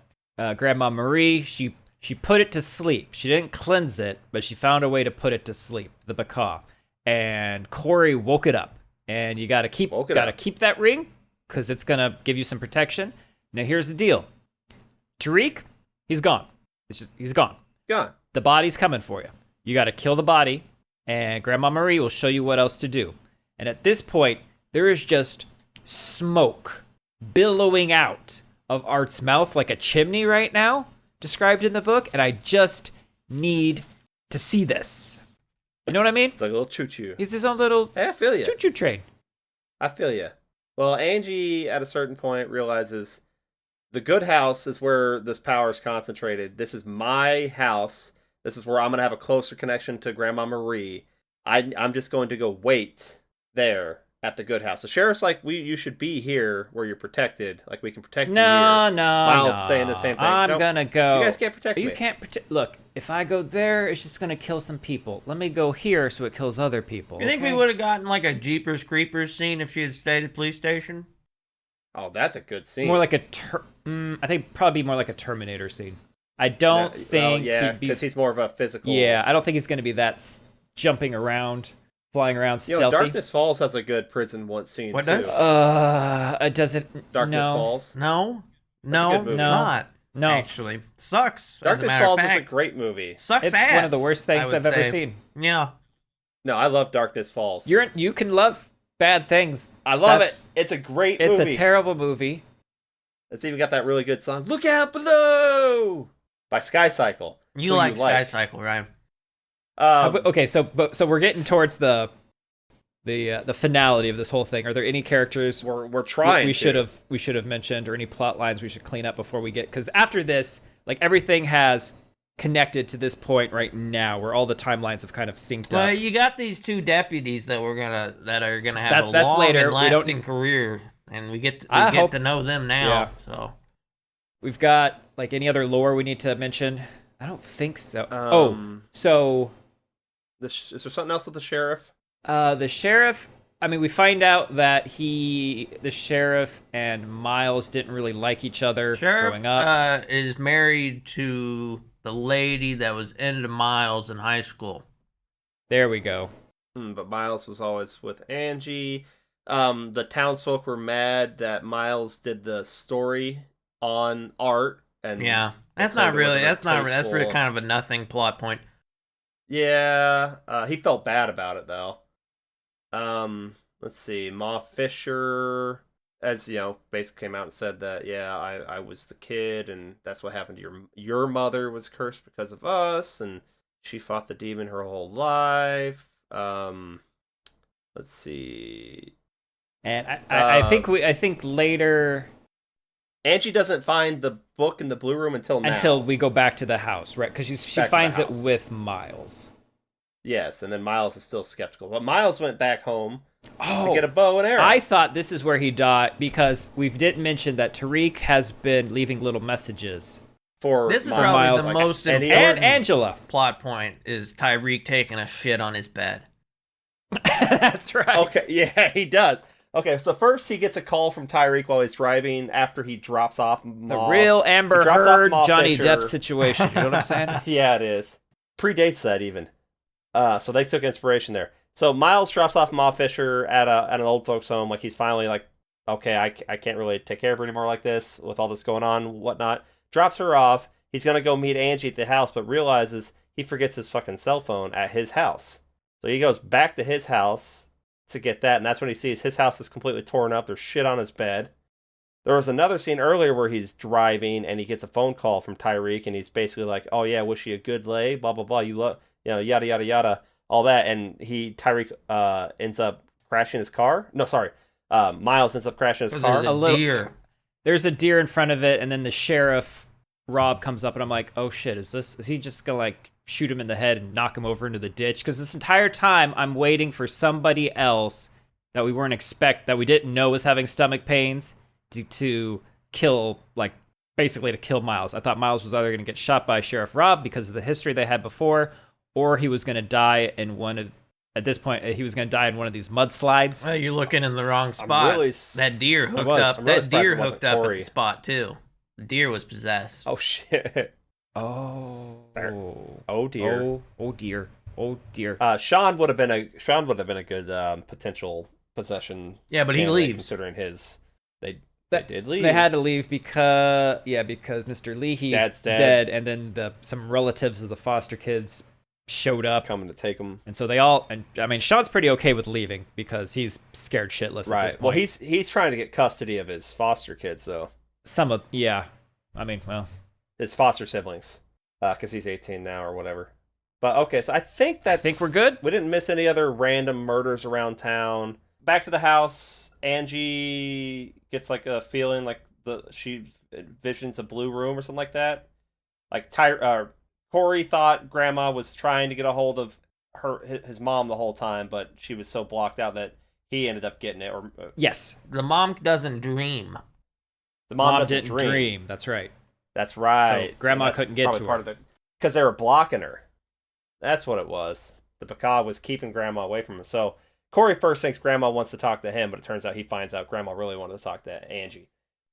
Grandma Marie, she put it to sleep. She didn't cleanse it, but she found a way to put it to sleep. The Baka. And Corey woke it up. And you gotta keep that ring because it's gonna give you some protection. Now here's the deal. Tariq, he's gone. He's gone. Gone. The body's coming for you. You got to kill the body, and Grandma Marie will show you what else to do. And at this point, there is just smoke billowing out of Art's mouth like a chimney right now, described in the book, and I just need to see this. You know what I mean? It's like a little choo-choo. He's his own little Hey, I feel you. choo-choo train. I feel you. Well, Angie, at a certain point, realizes the good house is where this power is concentrated. This is my house. This is where I'm going to have a closer connection to Grandma Marie. I'm just going to go wait there at the good house. The sheriff's like, you should be here where you're protected. Like, we can protect you here. No. Miles saying the same thing. I'm Nope. gonna go. You guys can't protect me. You can't protect. Look, if I go there, it's just gonna kill some people. Let me go here so it kills other people. You think we would have gotten like a Jeepers Creepers scene if she had stayed at the police station? Oh, that's a good scene. More like a I think probably more like a Terminator scene. I don't think yeah, he'd be. because he's more of a physical. Yeah, I don't think he's gonna be that jumping around, flying around You stealthy. know, Darkness Falls has a good prison one scene What too. does? Does it? Darkness no. Falls. No, a no, good it's movie. not. No. Actually, sucks. as a Darkness matter of Falls is a fact. great movie. Sucks It's ass. one of the worst I things would I've ever say. seen. Yeah. No, I love Darkness Falls. You can love bad things. I love That's- it. It's a great It's movie. a terrible movie. It's even got that really good song, "Look Out Below" by Sky Cycle. You Who like Sky Cycle, right? Okay, so we're getting towards the finality of this whole thing. Are there any characters we're trying. we should have mentioned, or any plot lines we should clean up before we get? Because after this, like, everything has connected to this point right now, where all the timelines have kind of synced Well, up. you got these two deputies that are gonna have a That's long later. and We don't- lasting career, and we get I hope- to know them now. Yeah. So We've got, like, any other lore we need to mention? I don't think so. So is there something else with the sheriff? the sheriff. I mean, we find out that the sheriff and Miles didn't really like each other Sheriff growing up. is married to the lady that was into Miles in high school. There we go. But Miles was always with Angie. The townsfolk were mad that Miles did the story on Art, and Yeah, that's declared not it really. wasn't That's not. That's really tasteful. kind of a nothing plot point. Yeah, he felt bad about it though. Let's see, Ma Fisher, as you know, basically came out and said that I was the kid, and that's what happened to your mother was cursed because of us, and she fought the demon her whole life. Let's see. And I think later Angie doesn't find the book in the blue room until now. Until we go back to the house, right? Because she finds it with Miles. Yes, and then Miles is still skeptical. But Miles went back home to get a bow and arrow. I thought this is where he died because we didn't mention that Tariq has been leaving little messages. This is probably Miles, the most important and Angela plot point is Tyreek taking a shit on his bed. That's right. Okay, yeah, he does. Okay, so first he gets a call from Tyreek while he's driving after he drops off the real Amber Heard Johnny Depp situation. You know what I'm saying? Yeah, it is. Predates that even. So they took inspiration there. So Miles drops off Ma Fisher at an old folks home. Like he's finally like, okay, I can't really take care of her anymore like this with all this going on, whatnot. Drops her off. He's gonna go meet Angie at the house, but realizes he forgets his fucking cell phone at his house. So he goes back to his house to get that, and that's when he sees his house is completely torn up. There's shit on his bed. There was another scene earlier where he's driving and he gets a phone call from Tyreek, and he's basically like, "Oh yeah, wish you a good lay, blah blah blah. You know, yada yada yada, all that." And Tyreek ends up crashing his car. No, sorry, Miles ends up crashing his car. There's a deer in front of it, and then the sheriff Rob comes up, and I'm like, "Oh shit, is he just gonna like shoot him in the head and knock him over into the ditch?" Because this entire time I'm waiting for somebody else that we didn't know was having stomach pains to kill, like basically to kill Miles. I thought Miles was either gonna get shot by Sheriff Rob because of the history they had before, or he was gonna die in one of. At this point, he was going to die in one of these mudslides. Well, you're looking in the wrong spot. That deer hooked up. That deer hooked up at the spot too. The deer was possessed. Oh shit. Oh. Oh dear. Oh dear. Oh dear. Sean would have been a good potential possession. Yeah, but he leaves. Considering they did leave. They had to leave because Mr. Leahy's dead, and then some relatives of the foster kids showed up coming to take him, and so they all. And I mean, Sean's pretty okay with leaving because he's scared shitless. Right. At this point. Well, he's trying to get custody of his foster kids, so I mean, well, his foster siblings, because he's 18 now or whatever. But okay, so I think we're good. We didn't miss any other random murders around town. Back to the house, Angie gets like a feeling like she envisions a blue room or something like that. Like Corey thought Grandma was trying to get a hold of his mom the whole time, but she was so blocked out that he ended up getting it. Yes, the mom doesn't dream. The mom didn't dream. That's right. That's right. So Grandma couldn't get to her because they were blocking her. That's what it was. The Baccaw was keeping Grandma away from him. So Corey first thinks Grandma wants to talk to him, but it turns out he finds out Grandma really wanted to talk to Angie.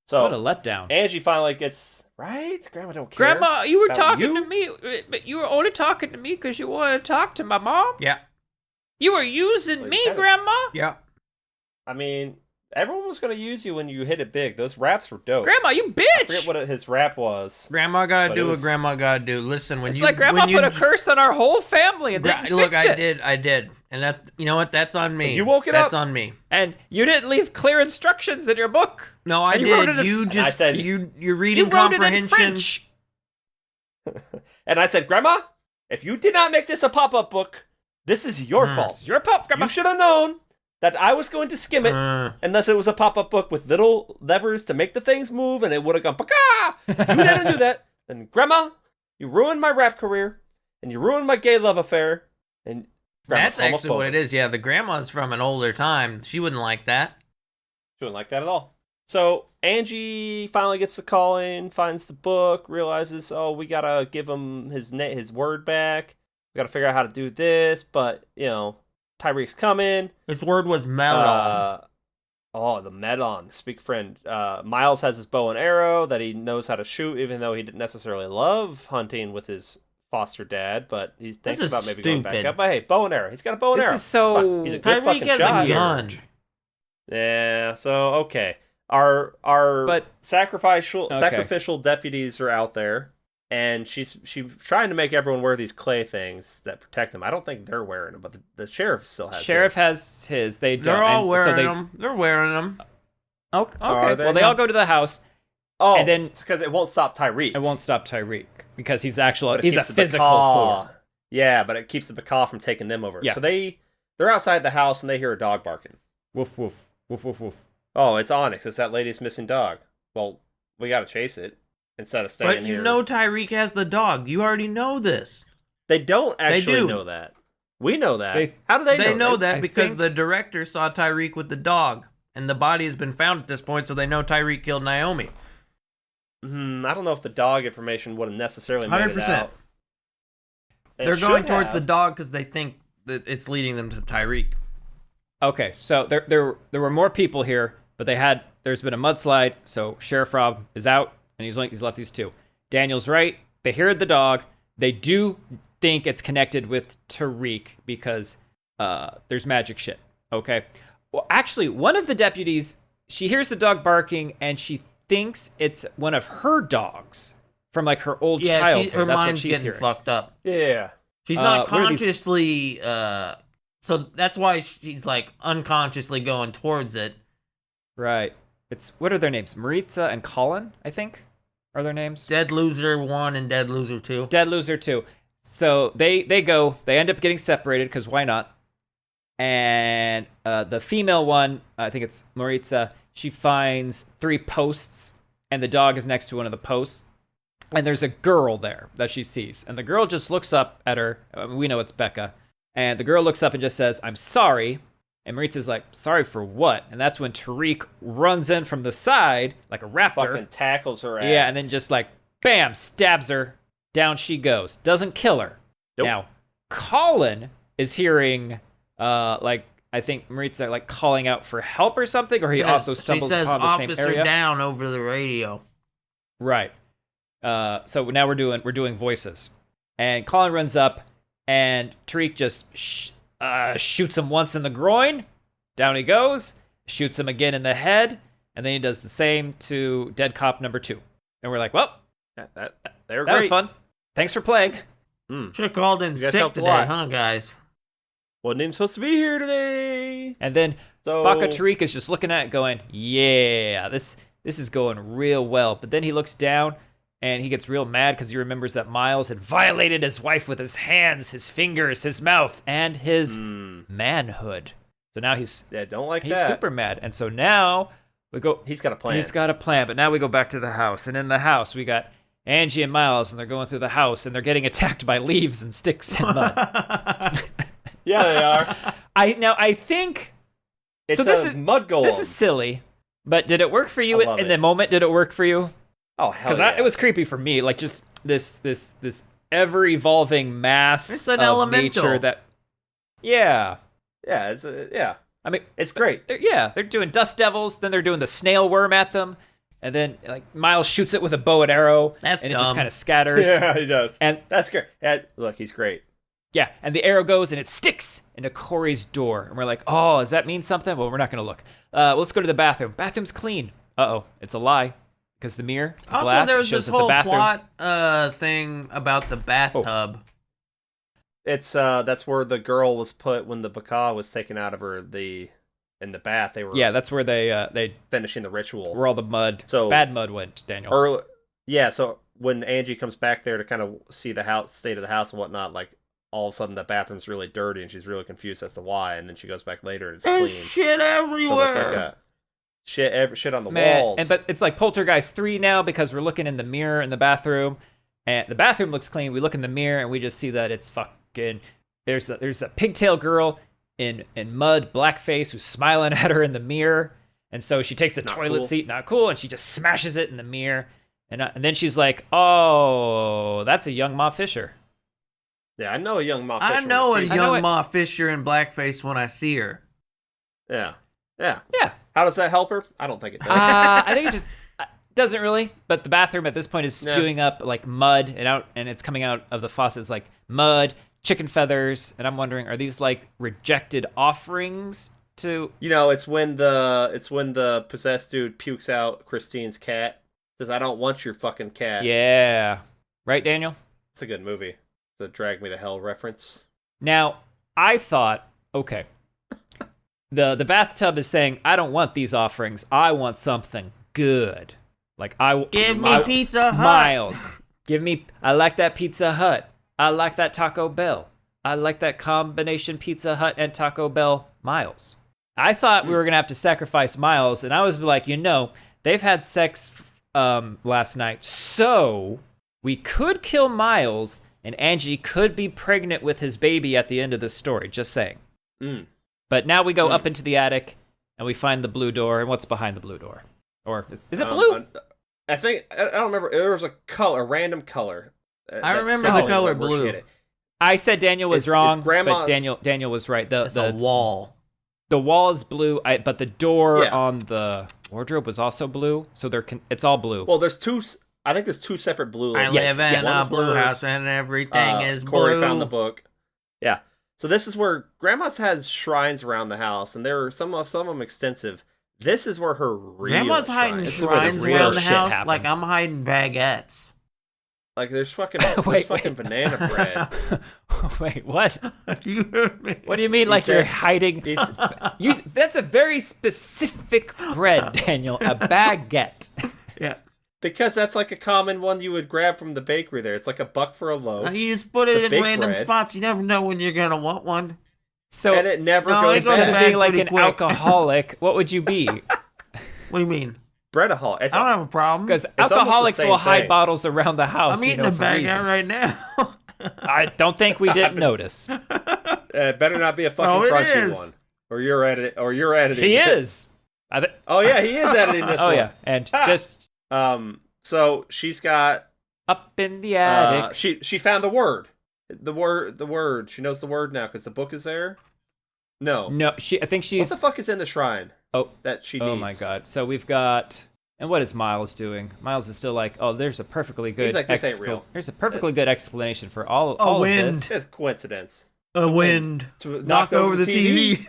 So what a letdown. Angie finally gets right. Grandma don't care. Grandma, you were talking to me, but you were only talking to me because you wanted to talk to my mom. Yeah. You were using me, Grandma. Yeah. I mean, everyone was going to use you when you hit it big. Those raps were dope. Grandma, you bitch! I forget what his rap was. Grandma gotta do what Grandma gotta do. Listen, it's like Grandma put a curse on our whole family and didn't fix it. I did. And that, you know what? That's on me. You woke it up. That's on me. And you didn't leave clear instructions in your book. No, I did. You just, I said, you're reading you comprehension. It in French. And I said, Grandma, if you did not make this a pop-up book, this is your fault. It's your fault, Grandma. You should have known that I was going to skim it unless it was a pop-up book with little levers to make the things move, and it would have gone, Paka! You didn't do that. And Grandma, you ruined my rap career, and you ruined my gay love affair. And that's actually what it is. Yeah, the grandma's from an older time. She wouldn't like that. She wouldn't like that at all. So Angie finally gets the call in, finds the book, realizes, oh, we gotta give him his word back. We gotta figure out how to do this, but you know, Tyreek's coming. His word was melon. The melon. Speak friend. Miles has his bow and arrow that he knows how to shoot, even though he didn't necessarily love hunting with his foster dad, but he thinks about maybe going back up. But hey, bow and arrow. He's got a bow and arrow. This is so... He's a good fucking shot. Tyreek has a gun. Yeah, so okay. Our sacrificial deputies are out there, and she's trying to make everyone wear these clay things that protect them. I don't think they're wearing them, but the sheriff still has. Sheriff has his. They don't. They're all wearing them. They're wearing them. Okay. Well, they all go to the house. Oh, and then it's because it won't stop Tyreek. It won't stop Tyreek because he's a physical form. Yeah, but it keeps the Baccaw from taking them over. Yeah. So they're outside the house and they hear a dog barking. Woof woof woof woof woof. Oh, it's Onyx. It's that lady's missing dog. Well, we gotta chase it instead of staying But here. you know Tyreek has the dog. You already know this. They don't actually do. know that. We know that. They- How do they know? They know that I because think- the director saw Tyreek with the dog, and the body has been found at this point, so they know Tyreek killed Naomi. I don't know if the dog information would have necessarily made 100%. it out. They're going towards the dog because they think that it's leading them to Tyreek. Okay, so there were more people here, but there's been a mudslide, so Sheriff Rob is out, and he's left these two. Daniel's right. They heard the dog. They do think it's connected with Tariq because there's magic shit. Okay. Well, actually, one of the deputies, she hears the dog barking, and she thinks it's one of her dogs from like her old childhood. Her That's what mind's she's getting hearing. fucked up. Yeah. She's not where are these- consciously, so that's why she's like unconsciously going towards it. Right. What are their names? Maritza and Colin, I think, are their names. Dead Loser 1 and Dead Loser 2. Dead Loser 2. So they end up getting separated because why not? And the female one, I think it's Maritza, she finds 3 posts, and the dog is next to one of the posts. And there's a girl there that she sees. And the girl just looks up at her. We know it's Becca. And the girl looks up and just says, "I'm sorry." And Maritza's like, "Sorry for what?" And that's when Tariq runs in from the side like a raptor. Fucking tackles her ass. Yeah, and then just like, bam, stabs her. Down she goes. Doesn't kill her. Nope. Now, Colin is hearing, I think Maritza like calling out for help or something, or he also stumbles she says, upon the same "Officer area. down" over the radio. Right. So now we're doing voices, and Colin runs up, and Tariq just shoots him once in the groin. Down he goes. Shoots him again in the head, and then he does the same to dead cop number 2. And we're like, well, They're that great. was fun. Thanks for playing. Should have called in You guys sick helped a today, lot. huh, guys? Wasn't even supposed to be here today. And then So Baka Tariq is just looking at it going, yeah, this is going real well. But then he looks down, and he gets real mad because he remembers that Miles had violated his wife with his hands, his fingers, his mouth, and his manhood. So now he's don't like that. super mad. And so now we go. He's got a plan. He's got a plan. But now we go back to the house. And in the house, we got Angie and Miles, and they're going through the house, and they're getting attacked by leaves and sticks and mud. Yeah, they are. I think It's so. This a is mud golem. This is silly, but did it work for you I love in it. the moment? Did it work for you? Oh hell Because yeah. it was creepy for me. Like just this ever evolving mass It's an of elemental. nature that. Yeah, yeah. I mean It's great. they're doing dust devils. Then they're doing the snail worm at them, and then like Miles shoots it with a bow and arrow. That's and it dumb. just kind of scatters. Yeah, he does. And That's great. Yeah, look, he's great. yeah, and the arrow goes and it sticks into Corey's door. And we're like, oh, does that mean something? Well, we're not going to look. Let's go to the bathroom. Bathroom's clean. Uh-oh, it's a lie. Because the mirror, the Also, glass, there was shows this that the whole bathroom. plot thing about the bathtub. It's that's where the girl was put when the baka was taken out of her in the bath. They were Yeah, that's where they finishing the ritual. where all the mud, So- bad mud went, Daniel. So when Angie comes back there to kind of see the state of the house and whatnot, like all of a sudden the bathroom's really dirty and she's really confused as to why, and then she goes back later and it's There's clean. shit So everywhere. that's like shit on the Man, walls. but it's like Poltergeist 3 now because we're looking in the mirror in the bathroom, and the bathroom looks clean. We look in the mirror and we just see that it's fucking. There's the pigtail girl in mud, blackface, who's smiling at her in the mirror, and so she takes the Not toilet cool. seat, not cool, and she just smashes it in the mirror, and then she's like, "Oh, that's a young Ma Fisher." yeah, I know a young Ma I Fisher know a when I see- know young it. Ma Fisher in blackface when I see her. Yeah. Yeah. How does that help her? I don't think it does. I think it just doesn't really. But the bathroom at this point is Yeah. spewing up like mud and it's coming out of the faucets like mud, chicken feathers, and I'm wondering, are these like rejected offerings to? You know, it's when the possessed dude pukes out Christine's cat. Says, "I don't want your fucking cat." Yeah, right, Daniel. It's a good movie. It's a Drag Me to Hell reference. Now I thought, okay, the bathtub is saying, I don't want these offerings. I want something good. Like Give me Pizza Hut. Miles. Give me. I like that Pizza Hut. I like that Taco Bell. I like that combination Pizza Hut and Taco Bell. Miles. I thought we were gonna have to sacrifice Miles, and I was like, they've had sex last night. So we could kill Miles, and Angie could be pregnant with his baby at the end of this story. Just saying. But now we go up into the attic, and we find the blue door. And what's behind the blue door? Or is it blue? I don't remember. There was a random color. I remember the color blue. I said Daniel was wrong, but Daniel was right. It's a wall. The wall is blue, but the door on the wardrobe was also blue. So it's all blue. Well, there's two. I think there's two separate blue. I live in a blue house and everything is Corey blue. found the book. Yeah. So this is where Grandma's has shrines around the house, and there are some of them extensive. This is where her real Grandma's hiding shrines around the house happens. like I'm hiding baguettes. Like there's fucking fucking banana bread. Wait, what? You heard me. What do you mean? You're hiding? That's a very specific bread, Daniel. A baguette. Yeah. Because that's like a common one you would grab from the bakery there. It's like $1 for a loaf. You just put it in random spots. You never know when you're going to want one. So, and it never goes instead bad. of being like an alcoholic, what would you be? What do you mean? Breadaholic. I don't have a problem. Because alcoholics will hide bottles around the house. I'm eating a baguette right now. I don't think we didn't notice. It better not be a fucking crunchy one. Or you're editing. He is. Oh yeah, he is editing this one. Oh yeah, and just so she's got up in the attic. She found the word. The word. She knows the word now because the book is there. No. I think she's. What the fuck is in the shrine? Oh, that she needs. Oh my god. So we've got. And what is Miles doing? Miles is still like, oh, there's a perfectly good. He's like, this ain't real. There's a perfectly good explanation for all of this. It's coincidence. A wind knocked over the TV.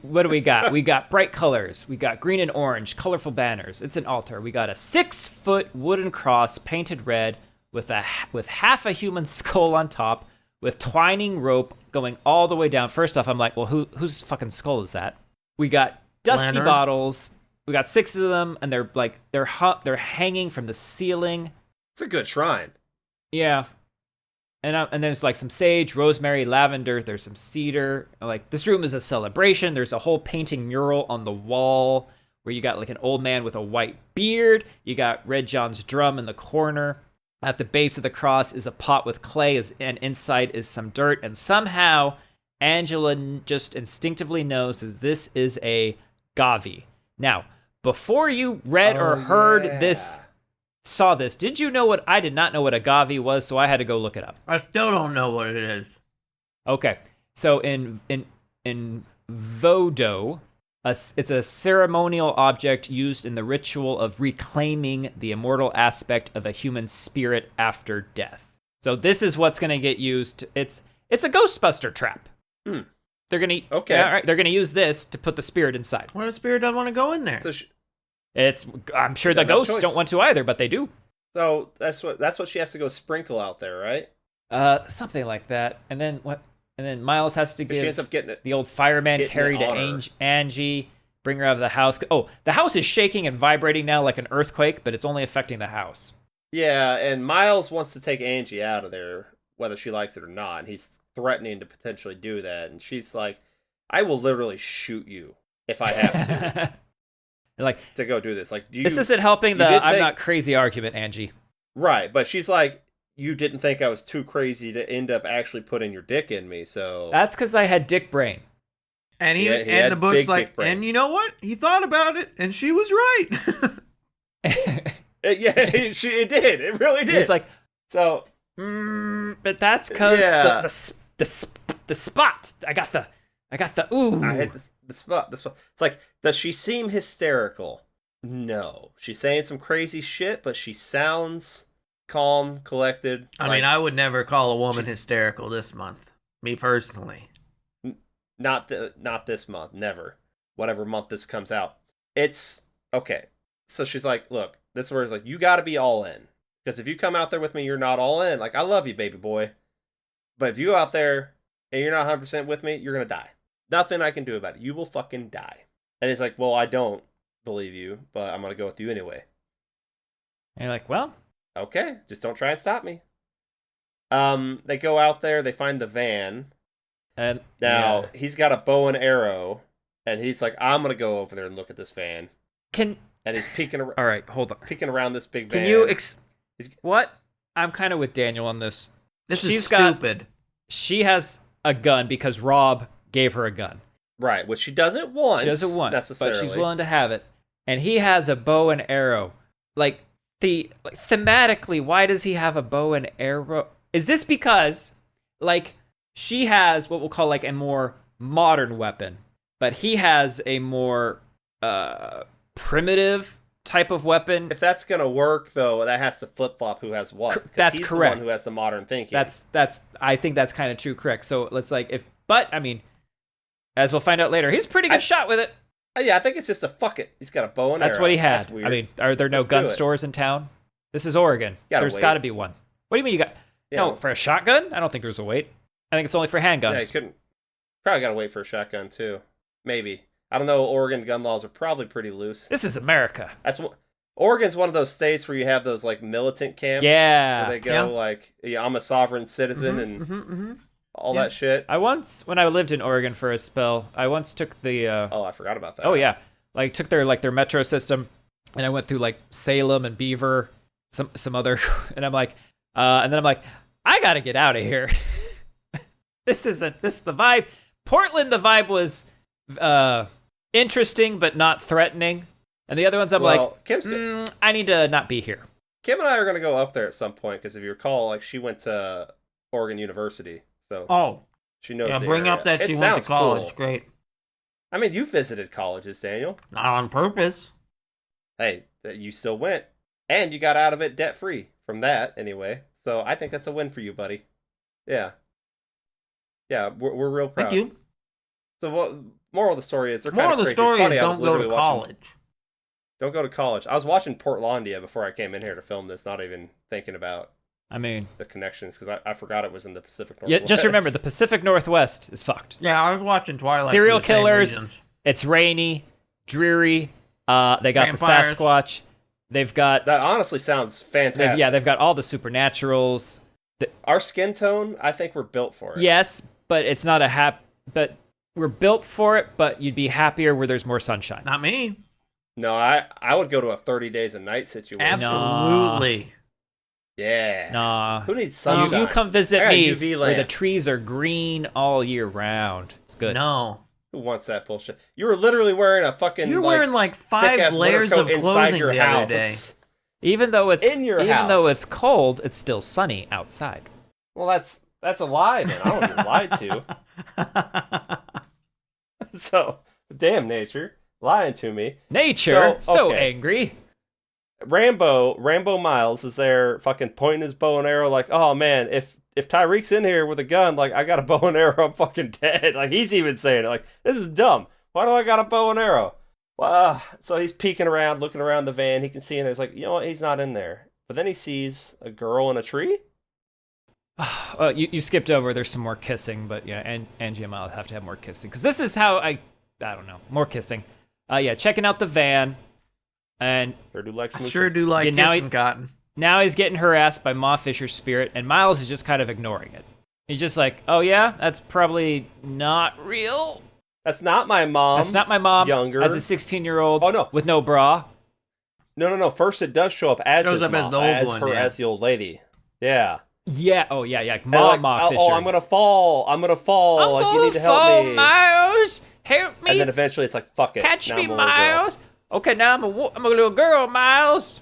What do we got? We got bright colors. We got green and orange, colorful banners. It's an altar. We got a 6-foot wooden cross painted red with half a human skull on top, with twining rope going all the way down. First off, I'm like, well, whose fucking skull is that? We got dusty bottles. We got 6 of them, and they're hanging from the ceiling. It's a good shrine. Yeah. And there's like some sage, rosemary, lavender. There's some cedar. Like, this room is a celebration. There's a whole painting mural on the wall where you got like an old man with a white beard. You got Red John's drum in the corner. At the base of the cross is a pot with clay, and inside is some dirt. And somehow Angela just instinctively knows that this is a Gavi. Now, before you read or heard this, saw this, did you know what? I did not know what a Gavi was, so I had to go look it up. I still don't know what it is. Okay, so in Voodoo, it's a ceremonial object used in the ritual of reclaiming the immortal aspect of a human spirit after death. So this is what's going to get used. It's a Ghostbuster trap. They're gonna They're gonna use this to put the spirit inside. What if the spirit doesn't want to go in there? So I'm sure the ghosts don't want to either, but they do. So that's what she has to go sprinkle out there, right? Something like that. And then what? And then Miles has to give she ends up getting it, the old fireman carry to Angie, bring her out of the house. Oh, the house is shaking and vibrating now like an earthquake, but it's only affecting the house. Yeah, and Miles wants to take Angie out of there, whether she likes it or not. And he's threatening to potentially do that, and she's like, "I will literally shoot you if I have to." Like, to go do this. Like, this isn't helping the I'm not crazy argument, Angie. Right, but she's like, you didn't think I was too crazy to end up actually putting your dick in me, so... That's because I had dick brain. And and the book's like, and you know what? He thought about it, and she was right. It did. It really did. It's like, so... but that's because the spot. I got the ooh. I hit the spot. It's like, does she seem hysterical? No. She's saying some crazy shit, but she sounds calm, collected. I mean, I would never call a woman hysterical this month. Me personally. Not this month. Never. Whatever month this comes out. It's okay. So she's like, look, this is where it's like, you got to be all in. Because if you come out there with me, you're not all in. Like, I love you, baby boy. But if you go out there and you're not 100% with me, you're going to die. Nothing I can do about it. You will fucking die. And he's like, well, I don't believe you, but I'm going to go with you anyway. And you're like, well, okay, just don't try and stop me. They go out there, they find the van. And he's got a bow and arrow, and he's like, I'm going to go over there and look at this van. Can and he's peeking. All right, hold on. Peeking around this big van. Can you what? I'm kind of with Daniel on this. This is stupid. She has a gun because Rob gave her a gun. Right, which she doesn't want. She doesn't want, necessarily, but she's willing to have it. And he has a bow and arrow. Thematically, why does he have a bow and arrow? Is this because, she has what we'll call a more modern weapon, but he has a more primitive type of weapon? If that's gonna work, though, that has to flip flop who has what. That's he's correct. The one who has the modern thinking. I think that's kind of true. Correct. So let's as we'll find out later, he's a pretty good shot with it. Yeah, I think it's just a fuck it. He's got a bow and arrow. That's what he had. That's weird. Are there no gun stores in town? This is Oregon. There's got to be one. What do you mean you got? Yeah. No, for a shotgun? I don't think there's a wait. I think it's only for handguns. Yeah, you couldn't. Probably got to wait for a shotgun too. Maybe. I don't know. Oregon gun laws are probably pretty loose. This is America. Oregon's one of those states where you have those militant camps. Yeah. Where they go I'm a sovereign citizen and all that shit. When I lived in Oregon for a spell, I once took the. Oh, I forgot about that. Oh yeah, took their metro system, and I went through Salem and Beaver, some other, and I'm and then I'm I gotta get out of here. This is the vibe. Portland, the vibe was interesting but not threatening, and the other ones I'm I need to not be here. Kim and I are gonna go up there at some point because if you recall, she went to Oregon University, so she knows. Yeah, the bring area. up that It she went to sounds college. cool. Great. I mean, you visited colleges, Daniel. Not on purpose. Hey, you still went, and you got out of it debt free from that anyway. So I think that's a win for you, buddy. Yeah. Yeah, we're real proud. Thank you. So what? Moral of the story is Moral of the story is don't go to college. Don't go to college. I was watching Portlandia before I came in here to film this, not even thinking about the connections because I forgot it was in the Pacific Northwest. Yeah, just remember the Pacific Northwest is fucked. Yeah, I was watching Twilight. Serial for the same killers. reasons. It's rainy, dreary. They got Vampires. the Sasquatch. They've got That honestly sounds fantastic. they've got all the supernaturals. Our skin tone, I think we're built for it. Yes, but it's not but we're built for it, but you'd be happier where there's more sunshine. Not me. No, I would go to a 30 days a night situation. Absolutely. Yeah. Nah. Who needs sunshine? You come visit I got me UV where the lamp. trees are green all year round. It's good. No. Who wants that bullshit? You were literally wearing a fucking You're wearing 5 thick-ass layers winter of coat inside clothing your the other day. house. Even though it's house. it's cold, it's still sunny outside. Well, that's a lie, then. I don't even lie to. So, damn nature, lying to me. Nature, so okay. angry. Rambo Miles is there fucking pointing his bow and arrow oh man, if Tyreek's in here with a gun, I got a bow and arrow, I'm fucking dead. He's even saying it, this is dumb. Why do I got a bow and arrow? Well, so he's peeking around, looking around the van. He can see, and he's you know what? He's not in there. But then he sees a girl in a tree. You skipped over. There's some more kissing, but yeah, and Angie and Miles have to have more kissing because this is how I don't know, more kissing. Checking out the van, and Sure do like kissing Cotton. Now he's getting harassed by Ma Fisher's spirit, and Miles is just kind of ignoring it. He's just oh yeah, that's probably not real. That's not my mom. That's not my mom. Younger. As a 16-year-old. Oh, no. With no bra. No. First it does show up as his mom, as the old one, as the old lady. Yeah. Yeah. Oh, yeah. Ma Fisher. Oh, I'm gonna fall. I'm you need to fall, help me. Miles. Help me. And then eventually it's fuck it. Catch now me, I'm a little Miles. girl. Okay, now I'm a little girl, Miles.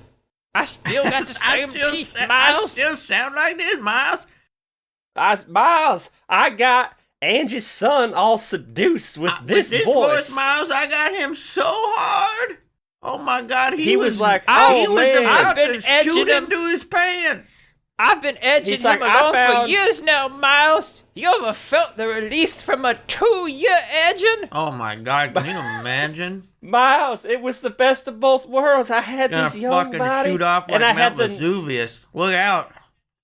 I still got the same teeth, Miles. I still sound like this, Miles. Miles, I got Angie's son all seduced with this voice. Miles, I got him so hard. Oh my God, he was man, I've been shoot edging him to his pants. I've been edging him along for years now, Miles. You ever felt the release from a 2-year edging? Oh my God, can you imagine? Miles, it was the best of both worlds. I had this young fucking body, shoot off like and I Mount had Vesuvius. Look out!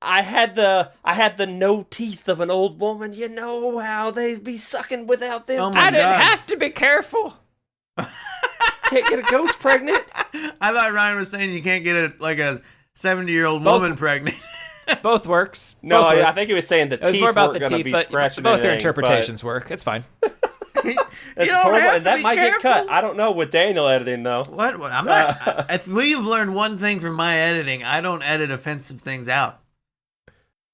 I had the no teeth of an old woman. You know how they be sucking without them. Oh my I didn't God. have to be careful. Can't get a ghost pregnant. I thought Ryan was saying you can't get a 70-year-old woman pregnant. Both works. No, Both work. I think he was saying the It was teeth more about weren't the going to teeth, be but scratching both their anything, interpretations work. It's fine. That's don't horrible, have and to that be might get careful. cut. I don't know with Daniel editing though. What? I'm not. If we've learned one thing from my editing, I don't edit offensive things out.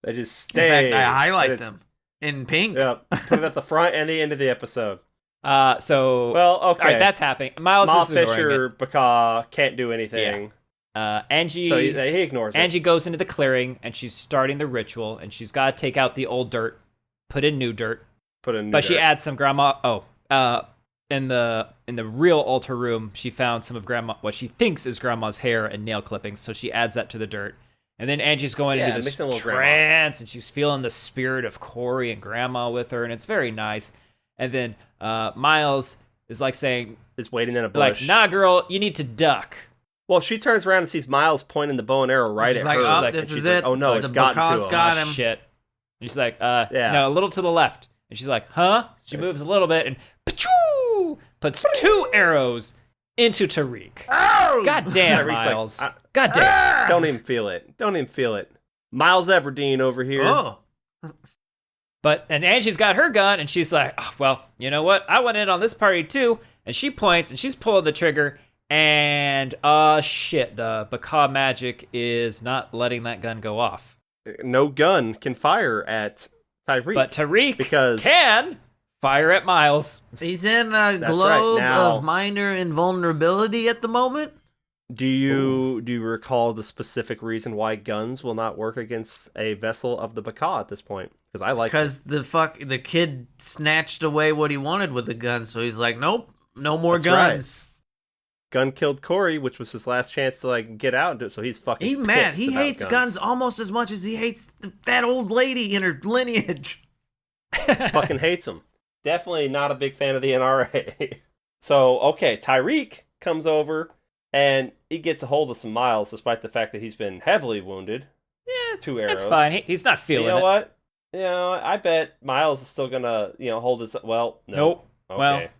They just In stay. fact, I highlight them in pink. Yep. Put it at the front and the end of the episode. So Well, all okay. right, that's happening. Miles Miles is ignoring Fisher, it. Baka can't do anything. Angie. So he ignores it. Angie goes into the clearing and she's starting the ritual, and she's got to take out the old dirt, put in new dirt. Put in. But she adds some grandma. In the real altar room, she found some of what she thinks is grandma's hair and nail clippings. So she adds that to the dirt. And then Angie's going into this mixing a little trance, and she's feeling the spirit of Corey and grandma with her, and it's very nice. And then Miles is like saying, is waiting in a like, bush. nah, girl, you need to duck. Well, she turns around and sees Miles pointing the bow and arrow right She's at like, her. oh, like- this she's is like, it. oh no, The it's gotten Baka's to him. got Oh, him. shit. And she's like, Yeah. no, a little to the left. And she's like, huh? She moves a little bit and pa-choo, puts 2 arrows into Tariq. Oh! God damn, Tariq's like, Miles. God damn. Don't even feel it. Don't even feel it. Miles Everdeen over here. Oh. And Angie's got her gun, and she's like, oh, well, you know what? I went in on this party too. And she points, and she's pulling the trigger, and shit, the Baka magic is not letting that gun go off. No gun can fire at Tyreek. But Tariq because can fire at Miles. He's in a That's globe right, now- of minor invulnerability at the moment. do you recall the specific reason why guns will not work against a vessel of the Baka at this point? Because I like it. Because the kid snatched away what he wanted with the gun, so he's like, nope, no more That's right. guns. Gun killed Corey, which was his last chance to like get out and do it. So he's fucking. He mad. pissed He about hates guns almost as much as he hates that old lady in her lineage. Fucking hates him. Definitely not a big fan of the NRA. So okay, Tyreek comes over and he gets a hold of some Miles, despite the fact that he's been heavily wounded. Yeah, 2 arrows. that's fine. He's not feeling You know it. what? You know, I bet Miles is still gonna, hold his. Well, no. Nope. Okay.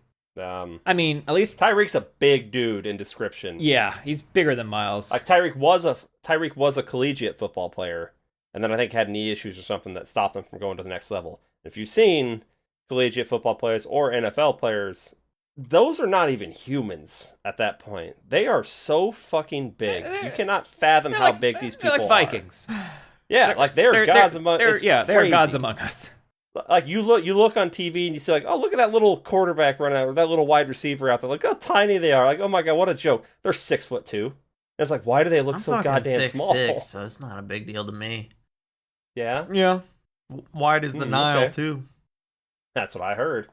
I mean, at least, Tyreek's a big dude in description. yeah, he's bigger than Miles. Like Tyreek was a collegiate football player, and then I think had knee issues or something that stopped him from going to the next level. If you've seen collegiate football players or NFL players, those are not even humans at that point. They are so fucking big. You cannot fathom how big these people they're like Vikings. are. Yeah, like they're gods among. It's they're crazy. gods among us. Like you look on TV and you see like, oh, look at that little quarterback running out, or that little wide receiver out there. Look how tiny they are. Like, oh my god, what a joke. They're 6'2". And it's like, why do they look I'm so fucking goddamn 6'6", small? so it's not a big deal to me. Yeah, Yeah. Wide as the Nile, okay. too. that's what I heard.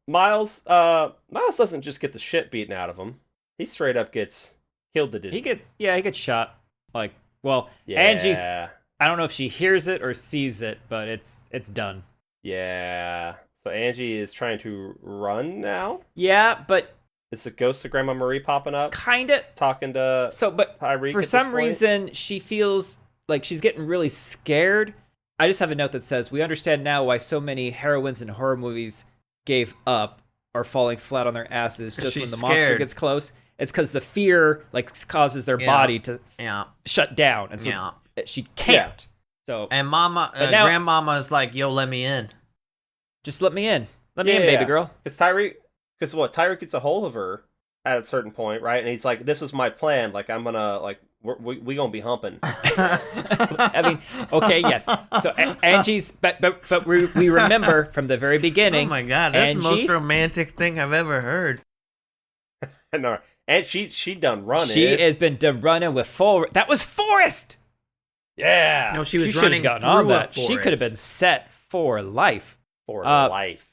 Miles doesn't just get the shit beaten out of him. He straight up gets killed to death. He gets shot. Like, well, Yeah. Angie's, I don't know if she hears it or sees it, but it's done. Yeah. So Angie is trying to run now. Yeah, but Is the ghost of Grandma Marie popping up? kinda. Talking to So, but Tyreek for at this some point? reason, she feels like she's getting really scared. I just have a note that says, we understand now why so many heroines in horror movies gave up or falling flat on their asses just when she's the monster scared. gets close. It's because the fear causes their Yeah. body to Yeah. shut down, and so Yeah. she can't. So And But now- grandmama is like, yo, let me in. just let me in. Let me in, baby girl. Because Tyreek gets a hold of her at a certain point, right? And he's like, "This is my plan. Like, I'm gonna we gonna be humping." I mean, okay, yes. So Angie's, but we remember from the very beginning. Oh my god, that's the most Angie- romantic thing I've ever heard. No, and she done running. She has been done running with full. That was Forrest. Yeah. No, she was should running have gotten through on that. a She could have been forest. set for life. For life.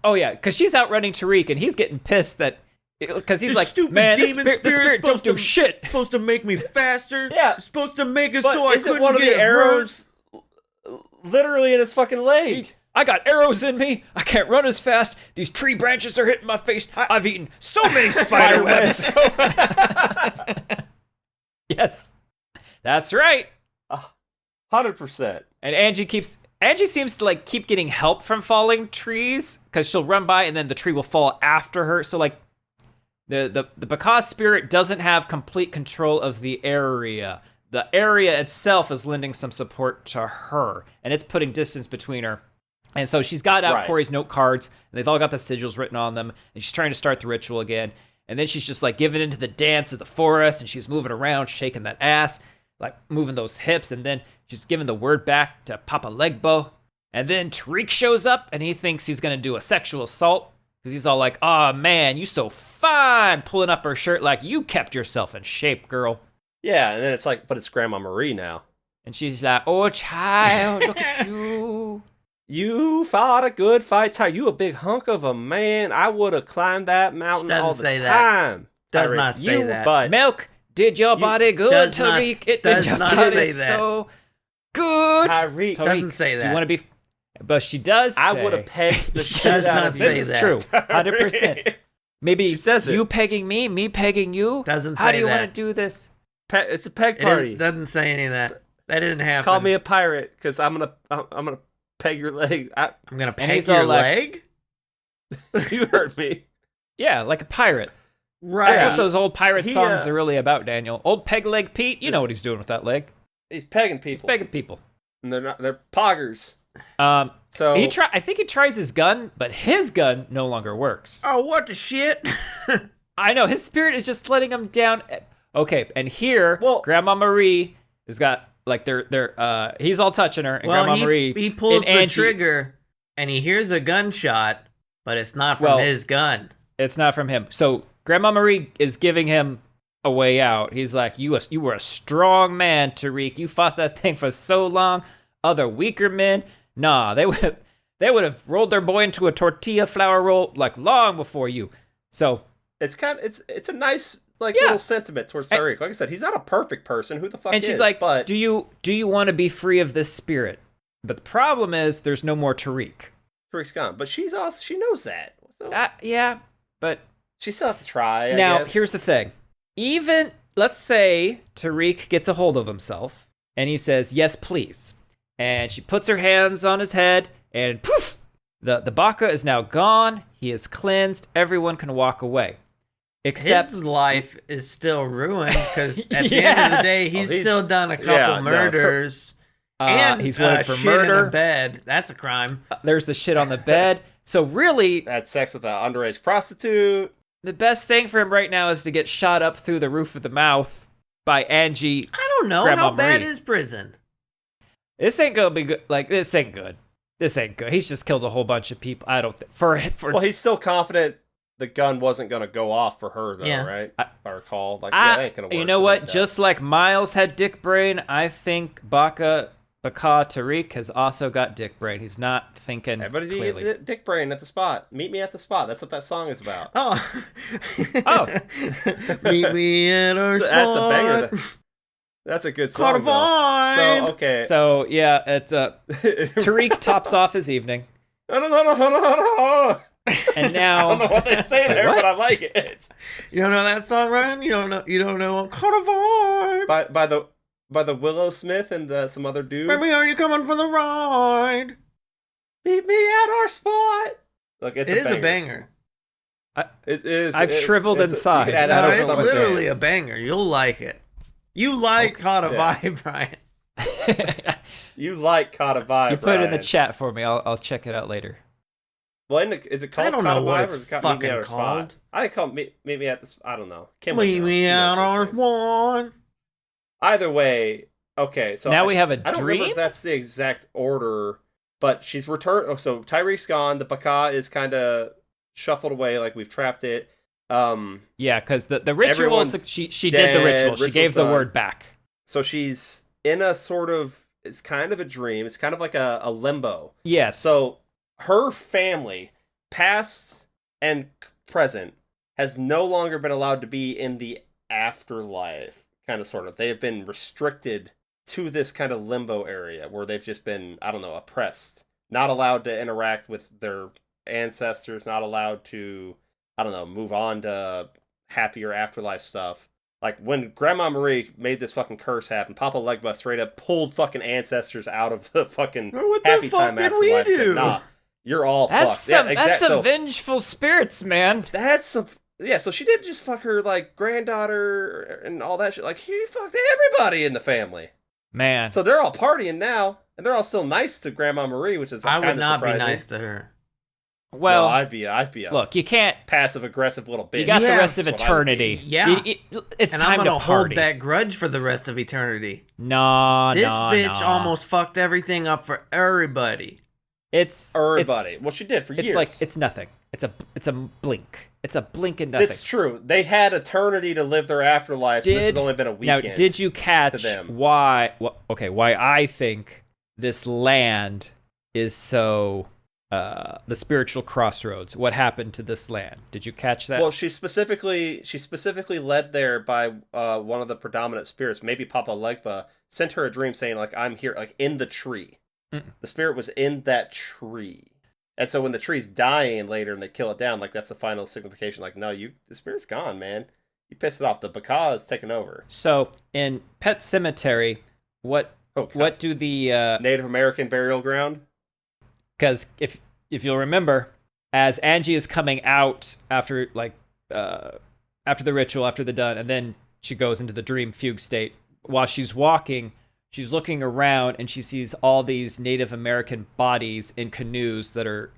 Oh yeah, because she's outrunning Tariq, and he's getting pissed that because he's This like, stupid man, the demon spirit spirit's don't do supposed to- shit. Supposed to make me faster. Yeah. Supposed to make it But so I isn't couldn't one of get the arrows literally in his fucking leg? I got arrows in me. I can't run as fast. These tree branches are hitting my face. I've eaten so many spider webs. Yes, that's right. 100%. And Angie seems to like keep getting help from falling trees because she'll run by and then the tree will fall after her. So like the Baka spirit doesn't have complete control of the area. The area itself is lending some support to her, and it's putting distance between her And so she's got out Right. Corey's note cards, and they've all got the sigils written on them, and she's trying to start the ritual again. And then she's just like giving into the dance of the forest, and she's moving around, shaking that ass, like moving those hips, and then she's giving the word back to Papa Legbo. And then Tariq shows up, and he thinks he's gonna do a sexual assault, because he's all like, "Oh man, you so fine," pulling up her shirt like, "You kept yourself in shape, girl." Yeah, and then it's like, but it's Grandma Marie now. And she's like, "Oh child, look at you." You fought a good fight, Ty. You a big hunk of a man. I would have climbed that mountain Doesn't all the say that. time. Does Tyreek. not say You that. But Milk did your body good, does not- Tariq. It does did your not body say that. so good. Tyreek, Doesn't say Do that. you want to be? But she does. I say- would have pegged the She shit does out not of say this. This that. is true. 100%. Maybe She says it. you pegging me pegging you. Doesn't How say do you that. want to do this? It's a peg It party. doesn't say any of that. That didn't happen. Call me a pirate, because I'm gonna peg your leg. I'm gonna And peg he's your all like- leg. You heard me. Yeah, like a pirate. Right. That's what those old pirate He, songs are really about, Daniel. Old peg leg Pete. You know what he's doing with that leg. He's pegging He's people, pegging people. and they're poggers. So I think he tries his gun, but his gun no longer works. Oh, what the shit? I know, his spirit is just letting him down. Okay, and here, Well- Grandma Marie has got, like, he's all touching her, and Grandma Marie he pulls and the Angie- trigger, and he hears a gunshot, but it's not from Well- his gun. It's not from him. So Grandma Marie is giving him a way out. He's like, you were a strong man, Tariq. You fought that thing for so long. Other weaker men, nah, they would have rolled their boy into a tortilla flour roll like long before you. So it's a nice Yeah. little sentiment towards Tyreek. Like I said, he's not a perfect person. Who the fuck and is? she's like, but do you want to be free of this spirit? But the problem is there's no more Tariq. Tariq's gone. But she knows that. So Yeah, but she still have to try. I now guess. here's the thing. Even let's say Tariq gets a hold of himself and he says, "Yes, please." And she puts her hands on his head and poof, the baka is now gone. He is cleansed. Everyone can walk away. Except His life is still ruined because at the end Yeah. of the day, he's he's- still done a couple yeah, no. murders. And he's wanted for shit in murder. a bed. That's a crime. There's the shit on the bed. So really, had sex with an underage prostitute. the best thing for him right now is to get shot up through the roof of the mouth by Angie. I don't know. Grandma How bad Marie. is prison? This ain't gonna be good. Like, this ain't good. This ain't good. He's just killed a whole bunch of people. I don't think for Well, he's still confident the gun wasn't gonna go off for her though, Yeah. right? If I recall. Like, yeah, that ain't gonna work. You know for what? that guy. Just like Miles had dick brain, I think Baka Tariq has also got dick brain. He's not thinking Everybody clearly. get dick brain at the spot. Meet me at the spot. That's what that song is about. Oh. Oh. Meet me at our spot. That's a banger. That's a good song. though. Carnivine. So okay. So yeah, it's Tariq tops off his evening, No. and I don't know now what they say there, What? but I like it. You don't know that song, Ryan? You don't know Carnivine. By the Willow Smith and some other dude. Baby, are you coming for the ride? Meet me at our spot. Look, It is a banger. It is. I've shriveled it's inside. You can add I that No, don't to it's know summer what jam. literally a banger. You'll like it. You like Caught a Yeah. Vibe, Ryan. You like Caught a Vibe. you put it in the Ryan. chat for me. I'll check it out later. Well, is it called I don't Caught know a what Vibe it's or is it called Meet Me fucking at Our called. Spot? I think called Meet Me at the. I don't know. Kim Meet would me know. He knows at those our things. one. Either way, okay. So Now we have a I don't remember dream. if that's the exact order, but she's returned. Oh, so Tyreek's gone. The Baka is kind of shuffled away, like we've trapped it. Yeah, because the rituals, Everyone's she did the dead, ritual. She ritual's gave the done. word back. So she's in a sort of. It's kind of a dream. It's kind of like a limbo. Yes. So her family, past and present, has no longer been allowed to be in the afterlife, kind of sort of. They have been restricted to this kind of limbo area where they've just been, I don't know, oppressed. Not allowed to interact with their ancestors, not allowed to, I don't know, move on to happier afterlife stuff. Like, when Grandma Marie made this fucking curse happen, Papa Legba straight up pulled fucking ancestors out of the fucking What the happy fuck time did we afterlife. Said, do? nah, you're all that's fucked. some that's some So vengeful spirits, man. that's some. Yeah, so she didn't just fuck her, like, granddaughter and all that shit. Like, he fucked everybody in the family. Man. So they're all partying now. And they're all still nice to Grandma Marie, which is I kind would of not be surprising. nice to her. Well, No, I'd be a look, you can't. passive aggressive little bitch. You got the Yeah. rest of That's what I would be. eternity. Yeah. It's And time I'm to gonna party. hold that grudge for the rest of eternity. Nah, This nah, bitch nah. almost fucked everything up for everybody. It's Everybody. Well, she did for It's years. like it's nothing. It's a blink. It's a blink and nothing. It's true. They had eternity to live their afterlife. And this has only been a Now, weekend. did you catch them. why I think this land is so the spiritual crossroads? What happened to this land? Did you catch that? Well, she specifically led there by one of the predominant spirits. Maybe Papa Legba sent her a dream saying, like, I'm here, like, in the tree. The spirit was in that tree. And so when the tree's dying later and they kill it down, like, that's the final signification. Like, no, the spirit's gone, man. You pissed it off. The Baka is taken over. So in Pet Cemetery, what do the Native American burial ground? because if you'll remember, as Angie is coming out after the ritual, after the done, and then she goes into the dream fugue state. While she's walking, she's looking around and she sees all these Native American bodies in canoes that are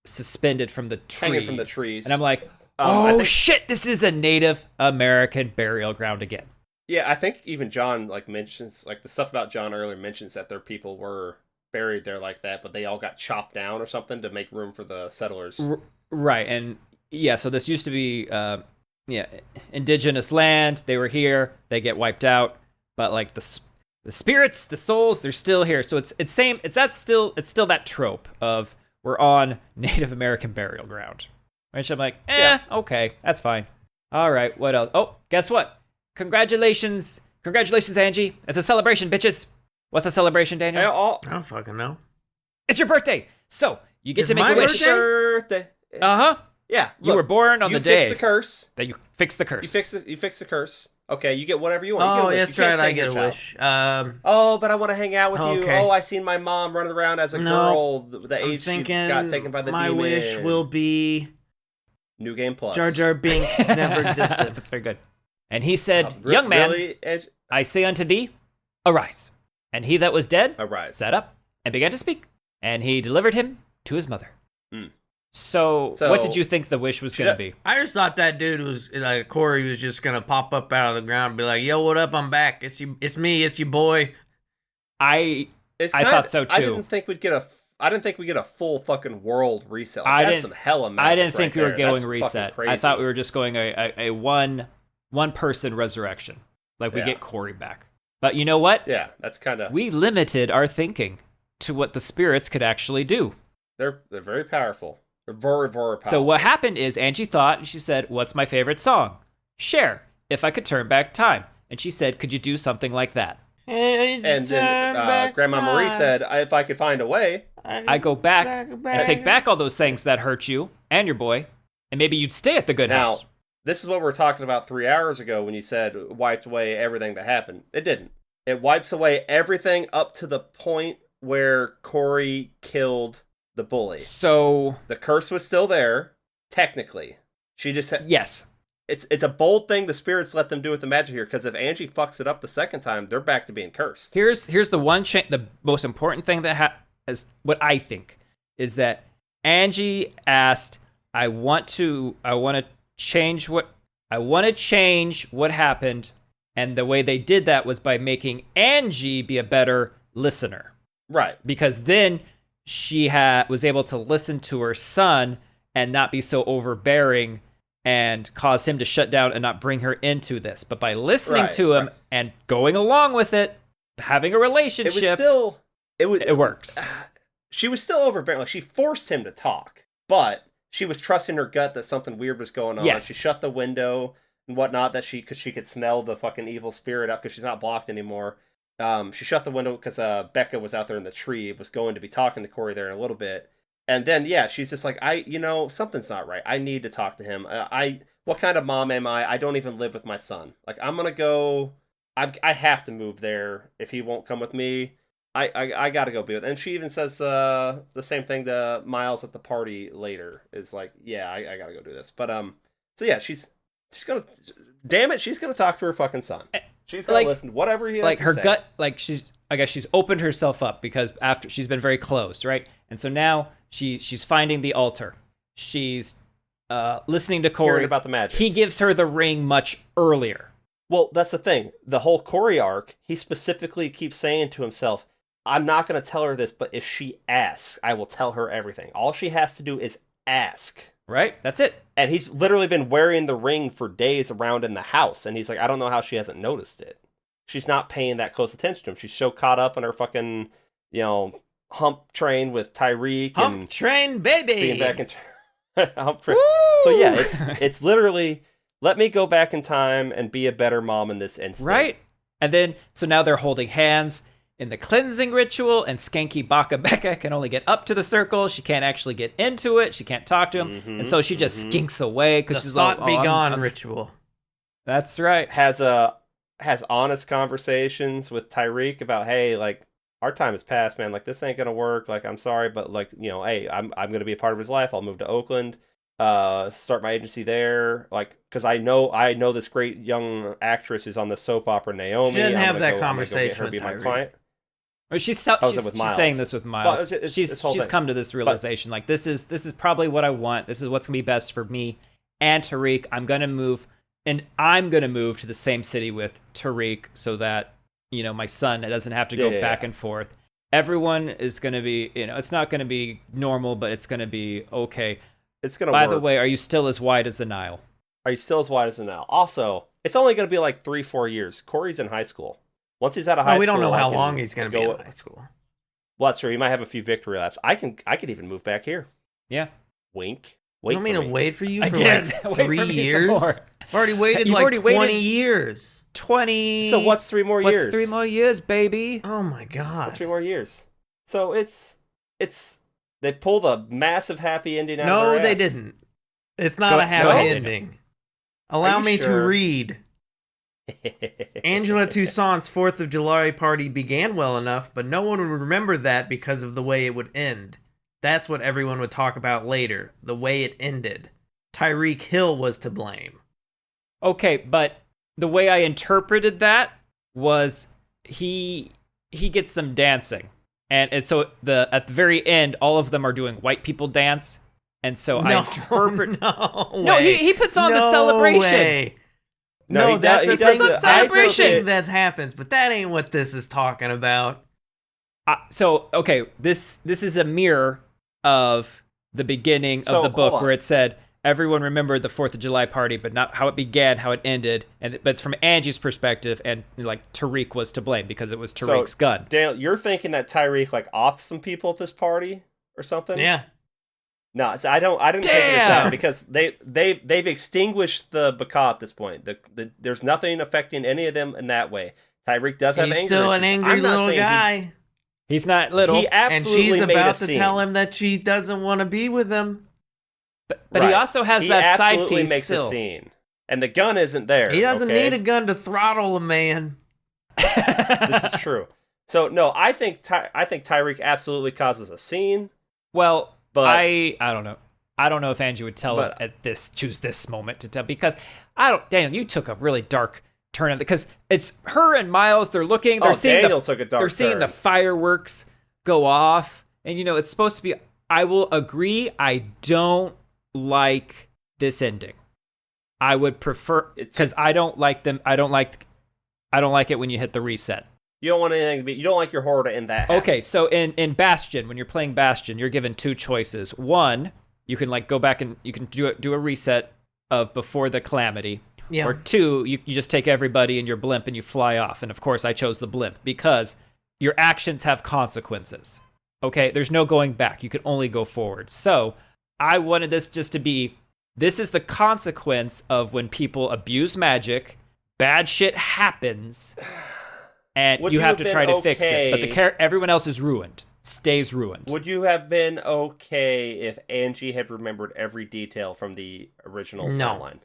suspended from the trees. Hanging from the trees. And I'm like, I think- shit, this is a Native American burial ground again. Yeah, I think even John, like, mentions, like, the stuff about John earlier mentions that their people were buried there like that, but they all got chopped down or something to make room for the settlers. Right, and yeah, so this used to be indigenous land. They were here, they get wiped out, but like the spirits, the souls, they're still here. So it's still that trope of we're on Native American burial ground. Which I'm like, okay, that's fine. All right, what else? Oh, guess what? Congratulations, Angie. It's a celebration, bitches. What's a celebration, Daniel? I don't fucking know. It's your birthday, so you get It's to make my a wish. Birthday. Yeah, Yeah, you were born on the you day fix the curse. that you fixed the curse. You fix the curse. Okay, you get whatever you want. You Oh, get a wish. that's You can't right. stay I get a here, wish. Oh, but I want to hang out with you. Okay. Oh, I seen my mom running around as a No, girl. The I'm age she thinking got taken by the my demon. wish will be New Game Plus. Jar Jar Binks never existed. That's very good. And he said, young man, Really? I say unto thee, arise. And he that was dead Arise. sat up and began to speak. And he delivered him to his mother. Mm. So what did you think the wish was going to be? I just thought that dude was like Corey was just gonna pop up out of the ground and be like, "Yo, what up? I'm back. It's you. It's me. It's your boy." I thought so too. I didn't think we'd get a full fucking world reset. Like, that's some hella magic. I didn't think we were going That's reset. fucking crazy. I thought we were just going a one person resurrection. Like we get Corey back. But you know what? Yeah, that's kind of. We limited our thinking to what the spirits could actually do. They're very powerful. They're very, very powerful. So what happened is Angie thought, and she said, "What's my favorite song?" Cher, If I Could Turn Back Time. And she said, "Could you do something like that?" And then Grandma Marie said, "If I could find a way, I go back and take back all those things that hurt you and your boy, and maybe you'd stay at the good Now, house. this is what we were talking about 3 hours ago when you said wiped away everything that happened. It didn't. It wipes away everything up to the point where Corey killed the bully. So The curse was still there, technically. She just had... yes, It's a bold thing the spirits let them do with the magic here, because if Angie fucks it up the second time, they're back to being cursed. here's the one the most important thing that is what I think is that Angie asked, I want to change what happened, and the way they did that was by making Angie be a better listener, Right. because then she was able to listen to her son and not be so overbearing and cause him to shut down and not bring her into this. But by listening to him and going along with it, having a relationship, it works. She was still overbearing. Like, she forced him to talk, but she was trusting her gut that something weird was going on. Yes. Like, she shut the window and whatnot, that she could smell the fucking evil spirit up because she's not blocked anymore. She shut the window because Becca was out there in the tree, was going to be talking to Corey there in a little bit. And then, she's just like, something's not right. I need to talk to him. What kind of mom am I? I don't even live with my son. Like, I'm going to go, I have to move there if he won't come with me. I got to go be with him. And she even says the same thing to Miles at the party later, is like, I got to go do this. But, she's going to, damn it, she's going to talk to her fucking son. She's going to listen to whatever he has like to her say. gut, like she's I guess she's opened herself up because after she's been very closed, right? And so now she's finding the altar. She's listening to Corey Hearing about the magic. He gives her the ring much earlier. Well, that's the thing. The whole Corey arc, he specifically keeps saying to himself, I'm not going to tell her this, but if she asks, I will tell her everything. All she has to do is ask. Right? That's it. And he's literally been wearing the ring for days around in the house. And he's like, I don't know how she hasn't noticed it. She's not paying that close attention to him. She's so caught up in her fucking, hump train with Tyreek. Hump train, baby! Being back in hump train. So yeah, it's literally, let me go back in time and be a better mom in this instant. Right? And then, so now they're holding hands in the cleansing ritual, and Skanky Baka Becca can only get up to the circle. She can't actually get into it. She can't talk to him. And so she just skinks away because she's thought like, be gone ritual. That's right. Has honest conversations with Tyreek about, hey, like, our time has passed, man. Like, this ain't gonna work. Like, I'm sorry, but like, hey, I'm gonna be a part of his life. I'll move to Oakland, start my agency there. Like, because I know this great young actress who's on the soap opera Naomi. She didn't have that conversation conversation with with my Tyreek. client. Or she's Miles. saying this with Miles. Well, she's thing. come to this realization, like, this is probably what I want. This is what's gonna be best for me and Tariq. I'm gonna move to the same city with Tariq so that my son doesn't have to go back and forth. Everyone is gonna be, it's not gonna be normal, but it's gonna be okay. It's gonna. By work. the way, are you still as wide as the Nile? Are you still as wide as the Nile? Also, it's only gonna be like 3-4 years. Corey's in high school. Once he's out of high school, we don't know how long he's going to be in high school. Well, that's true. He might have a few victory laps. I could even move back here. Yeah. Wink. You want me to wait for you for Again, like wait 3 for me some years? more. I've already waited You've like already 20 waited- years. 20. So what's 3 more years? What's 3 more years, baby? Oh my god. That's 3 more years. So it's they pulled a massive happy ending out of No, their they ass. didn't. It's not a happy ahead. ending. Allow you me to sure? read. Angela Toussaint's 4th of July party began well enough, but no one would remember that because of the way it would end. That's what everyone would talk about later, the way it ended. Tyreek Hill was to blame. Okay, but the way I interpreted that was he gets them dancing. And so at the very end, all of them are doing white people dance. And so I interpret... No, he puts on the celebration. Way. No, he that's does- a he thing, does a celebration. thing that happens, but that ain't what this is talking about. Okay, this is a mirror of the beginning So, of the book hold on. where it said, everyone remembered the 4th of July party, but not how it began, how it ended. But it's from Angie's perspective, and like Tariq was to blame because it was Tariq's gun. Daniel, you're thinking that Tyreek like offed some people at this party or something? Yeah. No, I didn't think it was Damn! that because they've extinguished the Baka at this point. There's nothing affecting any of them in that way. Tyreek does have He's anger still an issues. angry I'm not little saying guy. He's not little, He And absolutely she's made a about to scene. tell him that she doesn't want to be with him. but Right. he also has He that side absolutely piece makes still. a scene, and the gun isn't there. He doesn't okay? need a gun to throttle a man. This is true. So no, I think Tyreek absolutely causes a scene. Well, But- I don't know. I don't know if Angie would tell him choose this moment to tell, because Daniel, you took a really dark turn because it's her and Miles. They're looking. They're seeing Daniel took a dark They're seeing turn. the fireworks go off, and it's supposed to be. I will agree. I don't like this ending. I would prefer because I don't like them. I don't like it when you hit the reset. You don't want anything to be. You don't like your horror to end that. Happy. Okay, so in Bastion, when you're playing Bastion, you're given 2 choices. One, you can like go back and you can do a reset of before the calamity. Yeah. Or 2, you just take everybody in your blimp and you fly off. And of course, I chose the blimp because your actions have consequences. Okay, there's no going back. You can only go forward. So I wanted this just to be, this is the consequence of when people abuse magic, bad shit happens, and Would you you have have to try been to fix it. But okay- everyone else is ruined, stays ruined. Would you have been okay if Angie had remembered every detail from the original No. timeline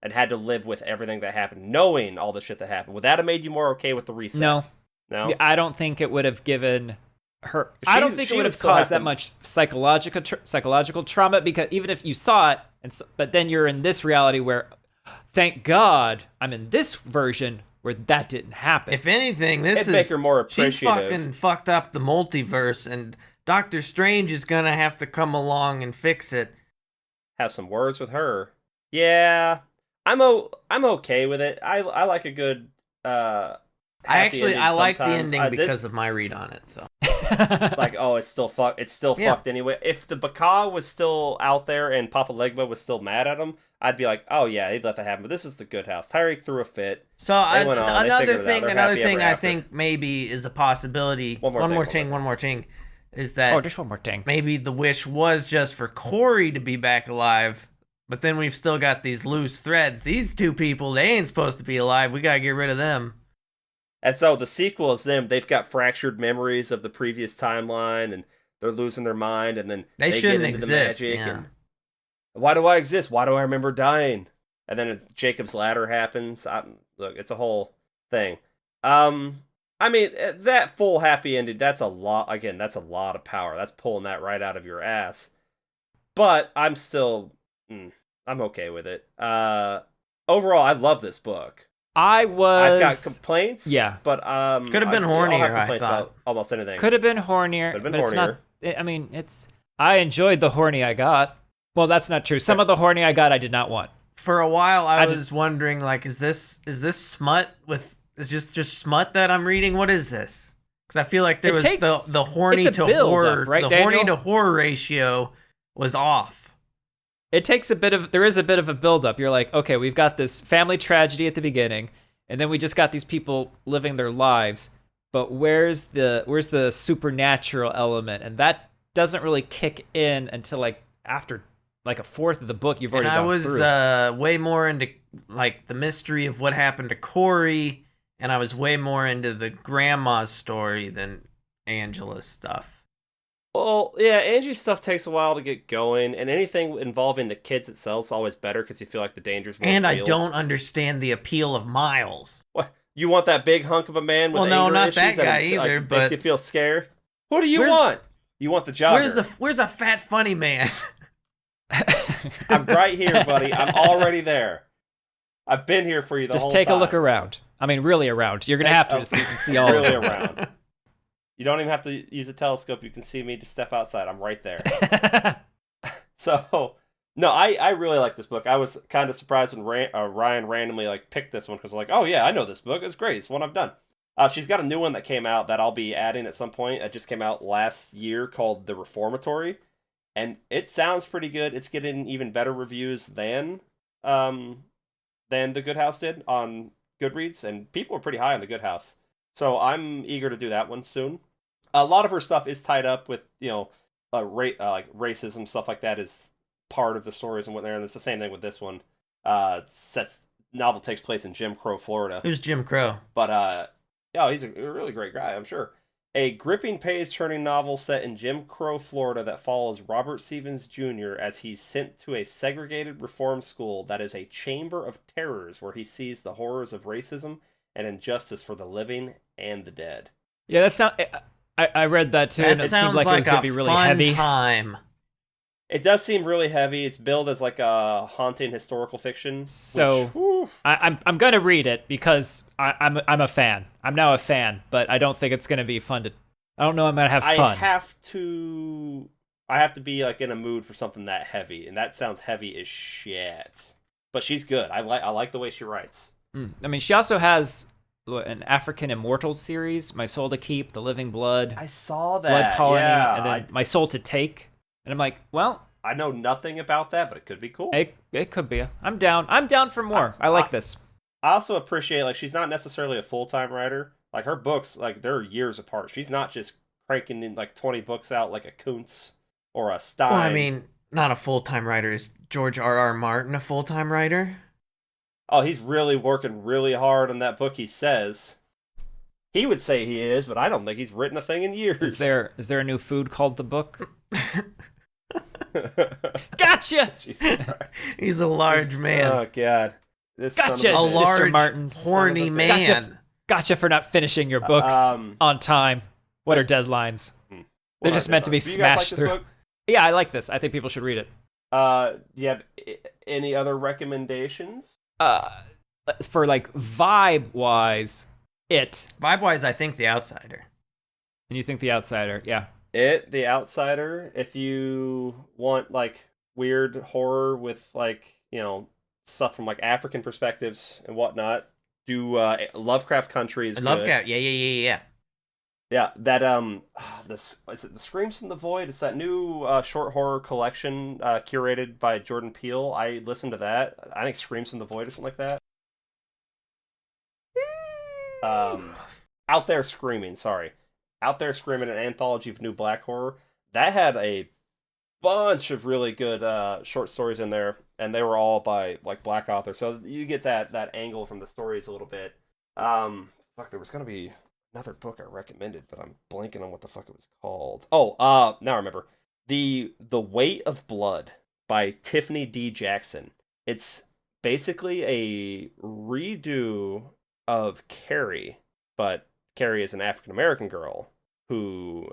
and had to live with everything that happened, knowing all the shit that happened? Would that have made you more okay with the reset? No. No. I don't think it would have given her. I don't think she it would would have still have caused that to- much psychological trauma, because even if you saw it, but then you're in this reality where, thank God, I'm in this version where that didn't happen. If anything, It'd make her more she's appreciative. fucking fucked up the multiverse, and Doctor Strange is gonna have to come along and fix it. Have some words with her. Yeah, I'm okay with it. I like a good. I like the sometimes. ending because of my read on it. So like, oh, it's still fucked. It's still fucked anyway. If the Baka was still out there and Papa Legba was still mad at him, I'd be like, oh yeah, he'd let that happen. But this is the good house. Tyreek threw a fit. So another thing I think maybe is a possibility. One more thing is that just one more thing. Maybe the wish was just for Corey to be back alive, but then we've still got these loose threads. These two people, they ain't supposed to be alive. We gotta get rid of them. And so the sequel is them. They've got fractured memories of the previous timeline, and they're losing their mind, and then they shouldn't get into exist. The magic Yeah. and, why do I exist? Why do I remember dying? And then Jacob's Ladder happens. Look, it's a whole thing. I mean, that full happy ending, that's a lot. Again, that's a lot of power. That's pulling that right out of your ass. But I'm still, I'm okay with it. Overall, I love this book. I've got complaints. Yeah, but could have been hornier. I'll have complaints I thought about almost anything. Could have been hornier. Could have been but hornier. It's not. I mean, I enjoyed the horny I got. Well, that's not true. Some of the horny I got, I did not want. For a while, I was wondering, like, is this smut is just smut that I'm reading? What is this? Because I feel like there was the horny to horror, right, the Daniel? horny to horror ratio was off. There is a bit of a buildup. You're like, okay, we've got this family tragedy at the beginning, and then we just got these people living their lives. But where's the supernatural element? And that doesn't really kick in until like after like a fourth of the book you've already gone through. I was way more into like the mystery of what happened to Corey, and I was way more into the grandma's story than Angela's stuff. Well, yeah, Angie's stuff takes a while to get going, and anything involving the kids itself is always better because you feel like the danger's more And real. I don't understand the appeal of Miles. What? You want that big hunk of a man with no, anger not issues that guy either, but makes you feel scared? Who do you want? You want the jogger. Where's a fat funny man? I'm right here, buddy. I'm already there. I've been here for you the whole time. Just take a look around. I mean, really around. You're going to have to so you can see all really of them. around. You don't even have to use a telescope. You can see me. Just step outside. I'm right there. So, no, I really like this book. I was kind of surprised when Ryan randomly like picked this one because like, oh yeah, I know this book. It's great. It's one I've done. She's got a new one that came out that I'll be adding at some point. It just came out last year called The Reformatory. And it sounds pretty good. It's getting even better reviews than The Good House did on Goodreads, and people are pretty high on The Good House. So I'm eager to do that one soon. A lot of her stuff is tied up with, like racism, stuff like that is part of the stories and whatnot. And it's the same thing with this one. Novel takes place in Jim Crow, Florida. Who's Jim Crow? But he's a really great guy, I'm sure. A gripping page-turning novel set in Jim Crow, Florida that follows Robert Stevens Jr. as he's sent to a segregated reform school that is a chamber of terrors where he sees the horrors of racism and injustice for the living and the dead. Yeah, that sounds... I read that too, and it seemed like it was going to be really heavy. Time. It does seem really heavy. It's billed as like a haunting historical fiction. So I'm going to read it because I'm a fan. I'm now a fan, but I don't think it's going to be fun to. I don't know. I'm going to have fun. I have to be like in a mood for something that heavy, and that sounds heavy as shit. But she's good. I like the way she writes. I mean, she also has an African Immortals series, My Soul to Keep, The Living Blood. I saw that. Blood Colony, yeah. and then My Soul to Take. And I'm like, well, I know nothing about that, but it could be cool. It could be. I'm down. I'm down for more. I like this. I also appreciate, like, she's not necessarily a full-time writer. Like, her books, like, they're years apart. She's not just cranking in, like, 20 books out like a Kuntz or a Stein. Well, I mean, not a full-time writer. Is George R.R. Martin a full-time writer? Oh, he's really working really hard on that book, he says. He would say he is, but I don't think he's written a thing in years. Is there a new food called The Book? Gotcha! He's a large man. Oh, God. Gotcha, a large, Mr. Martins. horny man. Gotcha for not finishing your books on time. What are deadlines? They're just meant to be smashed through. Book? Yeah, I like this. I think people should read it. Do you have any other recommendations? for like vibe wise, it. Vibe-wise, I think The Outsider. And you think The Outsider, yeah. It, The Outsider. If you want like weird horror with like, you know, stuff from like African perspectives and whatnot, do Lovecraft Country is good. Lovecraft, yeah. Yeah, that this is it. The Screams from the Void. It's that new short horror collection curated by Jordan Peele. I listened to that. I think Screams from the Void or something like that. Out There Screaming. Sorry, Out There Screaming, an anthology of new black horror. That had a bunch of really good short stories in there, and they were all by like black authors. So you get that angle from the stories a little bit. Fuck, there was gonna be another book I recommended, but I'm blanking on what the fuck it was called. Oh, now I remember. The Weight of Blood by Tiffany D. Jackson. It's basically a redo of Carrie, but Carrie is an African American girl whose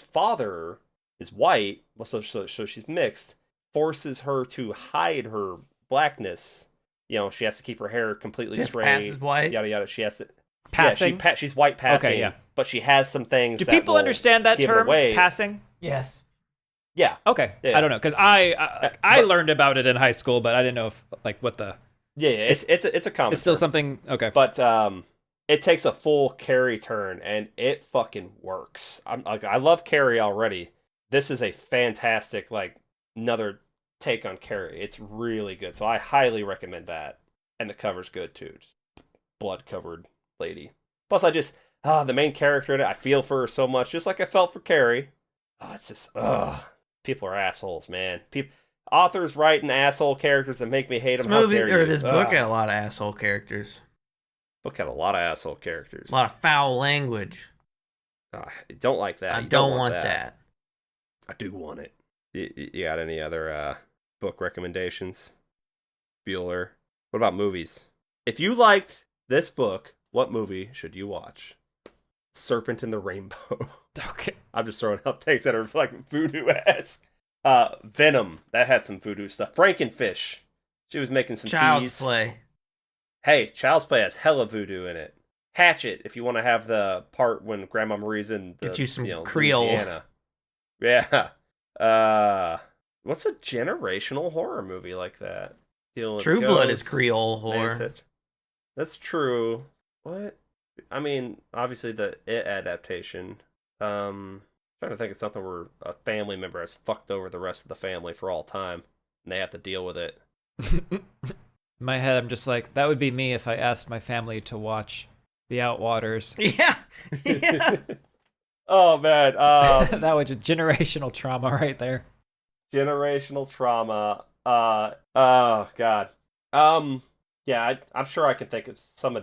father is white, so she's mixed, forces her to hide her blackness. You know, she has to keep her hair completely Just straight. passes white. Yada yada. She has to. Passing? Yeah, she's white passing. Okay, yeah. But she has some things. Do that people will understand that give it term, away. passing? Yes. Yeah. Okay, Yeah. I don't know, because I learned about it in high school, but I didn't know if like what the. Yeah. It's a common. It's still term. something. Okay. But it takes a full Carrie turn, and it fucking works. I love Carrie already. This is a fantastic another take on Carrie. It's really good, so I highly recommend that. And the cover's good too, just blood covered lady. Plus, the main character in it, I feel for her so much, just like I felt for Carrie. Oh, it's just people are assholes, man. Authors writing asshole characters that make me hate them. This book had a lot of asshole characters. Book had a lot of asshole characters. A lot of foul language. I don't like that. I don't want that. I do want it. You got any other book recommendations? Bueller. What about movies? If you liked this book, what movie should you watch? Serpent in the Rainbow. Okay. I'm just throwing out things that are like voodoo-esque. Venom. That had some voodoo stuff. Frankenfish. She was making some Child's teas. Play. Hey, Child's Play has hella voodoo in it. Hatchet, if you want to have the part when Grandma Marie's in the, Get you some Creole. Louisiana. Yeah. What's a generational horror movie like that? True Blood is Creole horror. That's true. What? I mean, obviously the It adaptation. Trying to think of something where a family member has fucked over the rest of the family for all time, and they have to deal with it. In my head, I'm just like, that would be me if I asked my family to watch The Outwaters. Yeah. Oh man, that was just generational trauma right there. Generational trauma. Oh god. Yeah, I'm sure I can think of some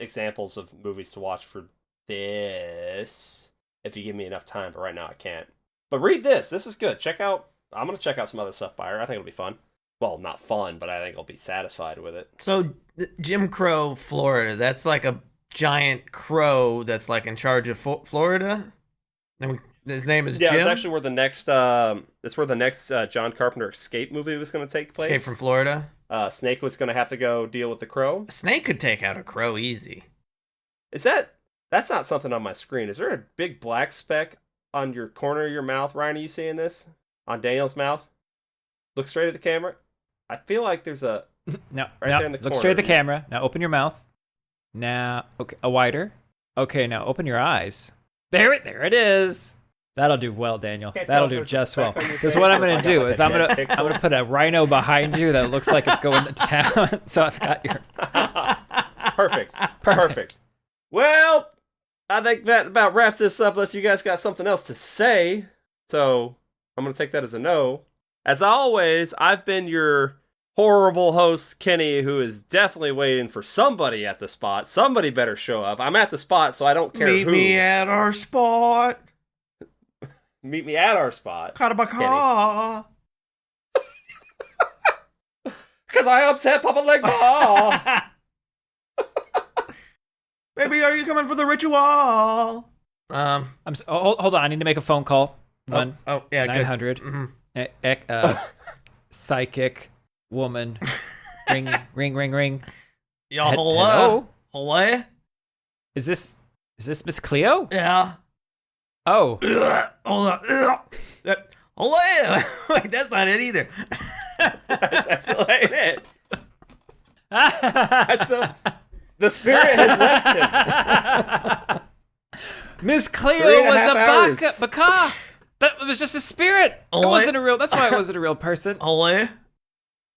examples of movies to watch for this if you give me enough time, but right now I can't. But read this. This is good. I'm gonna check out some other stuff by her. I think it'll be fun. Well, not fun, but I think I'll be satisfied with it. So, Jim Crow, Florida, that's like a giant crow that's like in charge of Florida? And his name is Jim? Yeah, it's actually where the next John Carpenter Escape movie was going to take place. Escape from Florida? Snake was going to have to go deal with the crow. A snake could take out a crow easy. That's not something on my screen. Is there a big black speck on your corner of your mouth, Ryan? Are you seeing this? On Daniel's mouth? Look straight at the camera. I feel like there's a... No, there in the look corner. straight at the camera. Now open your mouth. Now, okay, a wider. Okay, now open your eyes. There it is. That'll do well, Daniel. That'll do just well. Because what I'm gonna do is I'm gonna put a rhino behind you that looks like it's going to town. So I've got your perfect. Well, I think that about wraps this up. Unless you guys got something else to say, so I'm gonna take that as a no. As always, I've been your horrible host, Kenny, who is definitely waiting for somebody at the spot. Somebody better show up. I'm at the spot, so I don't care who. Meet me at our spot. Meet me at our spot. Karabaka. Because I upset Papa Leg Paw. Baby, are you coming for the ritual? hold on. I need to make a phone call. Yeah, 900. Mm-hmm. Psychic woman. Ring. Yeah, hello. Hello? Hello? Is this Miss Cleo? Yeah. Oh. Hold on. Hello. Wait, that's not it either. That's not it. The spirit has left him. Miss Cleo 3.5 was hours. a baka. That was just a spirit. It wasn't a real. That's why it wasn't a real person. Hello?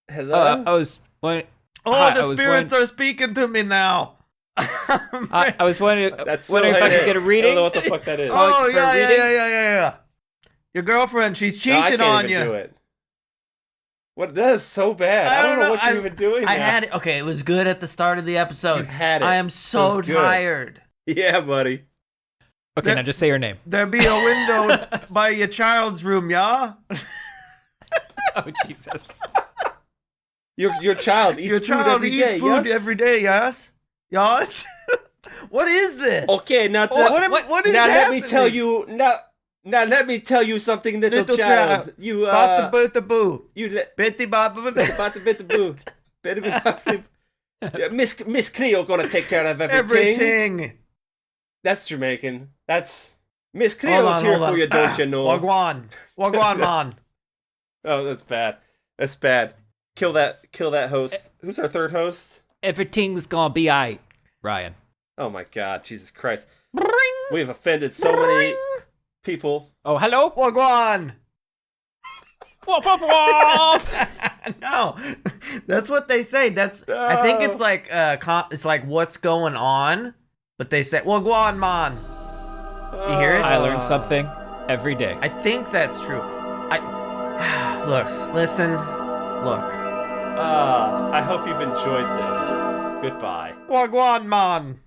Hello? I was wondering. Oh, Hi, the I was spirits are speaking to me now. I was wondering That's if I could get a I reading. don't know what the fuck that is. Oh, for a reading? yeah. Your girlfriend, she's No, I cheating can't on even you. do it. What? That is so bad. I don't know what you're even doing I now. had it. Okay, it was good at the start of the episode. You had it. I am It so was good. tired. Yeah, buddy. Okay, now just say your name. There be a window by your child's room, yeah? Oh Jesus. Your child eats Your food child every eats day, food yes? every day, yes? Yes? What is this? Okay, now What is now happening? let me tell you now let me tell you something, little child. You Boo. you let Bitty bop. about the bit of boo. Yeah, Miss Cleo gonna take care of everything. Everything. That's Jamaican. That's Miss Hold Cleo's on, here hold for on. you, don't you know? Wagwan, man. Oh, that's bad. That's bad. Kill that host. Who's our third host? Everything's gonna be aight, Ryan. Oh my God, Jesus Christ! We've offended so many people. Oh, hello. Wagwan. Woof, woof, woof. No, that's what they say. I think it's like it's like what's going on, but they say Wagwan, man. You hear it? I learn something every day. I think that's true. Listen. I hope you've enjoyed this. Goodbye. Wagwan, man.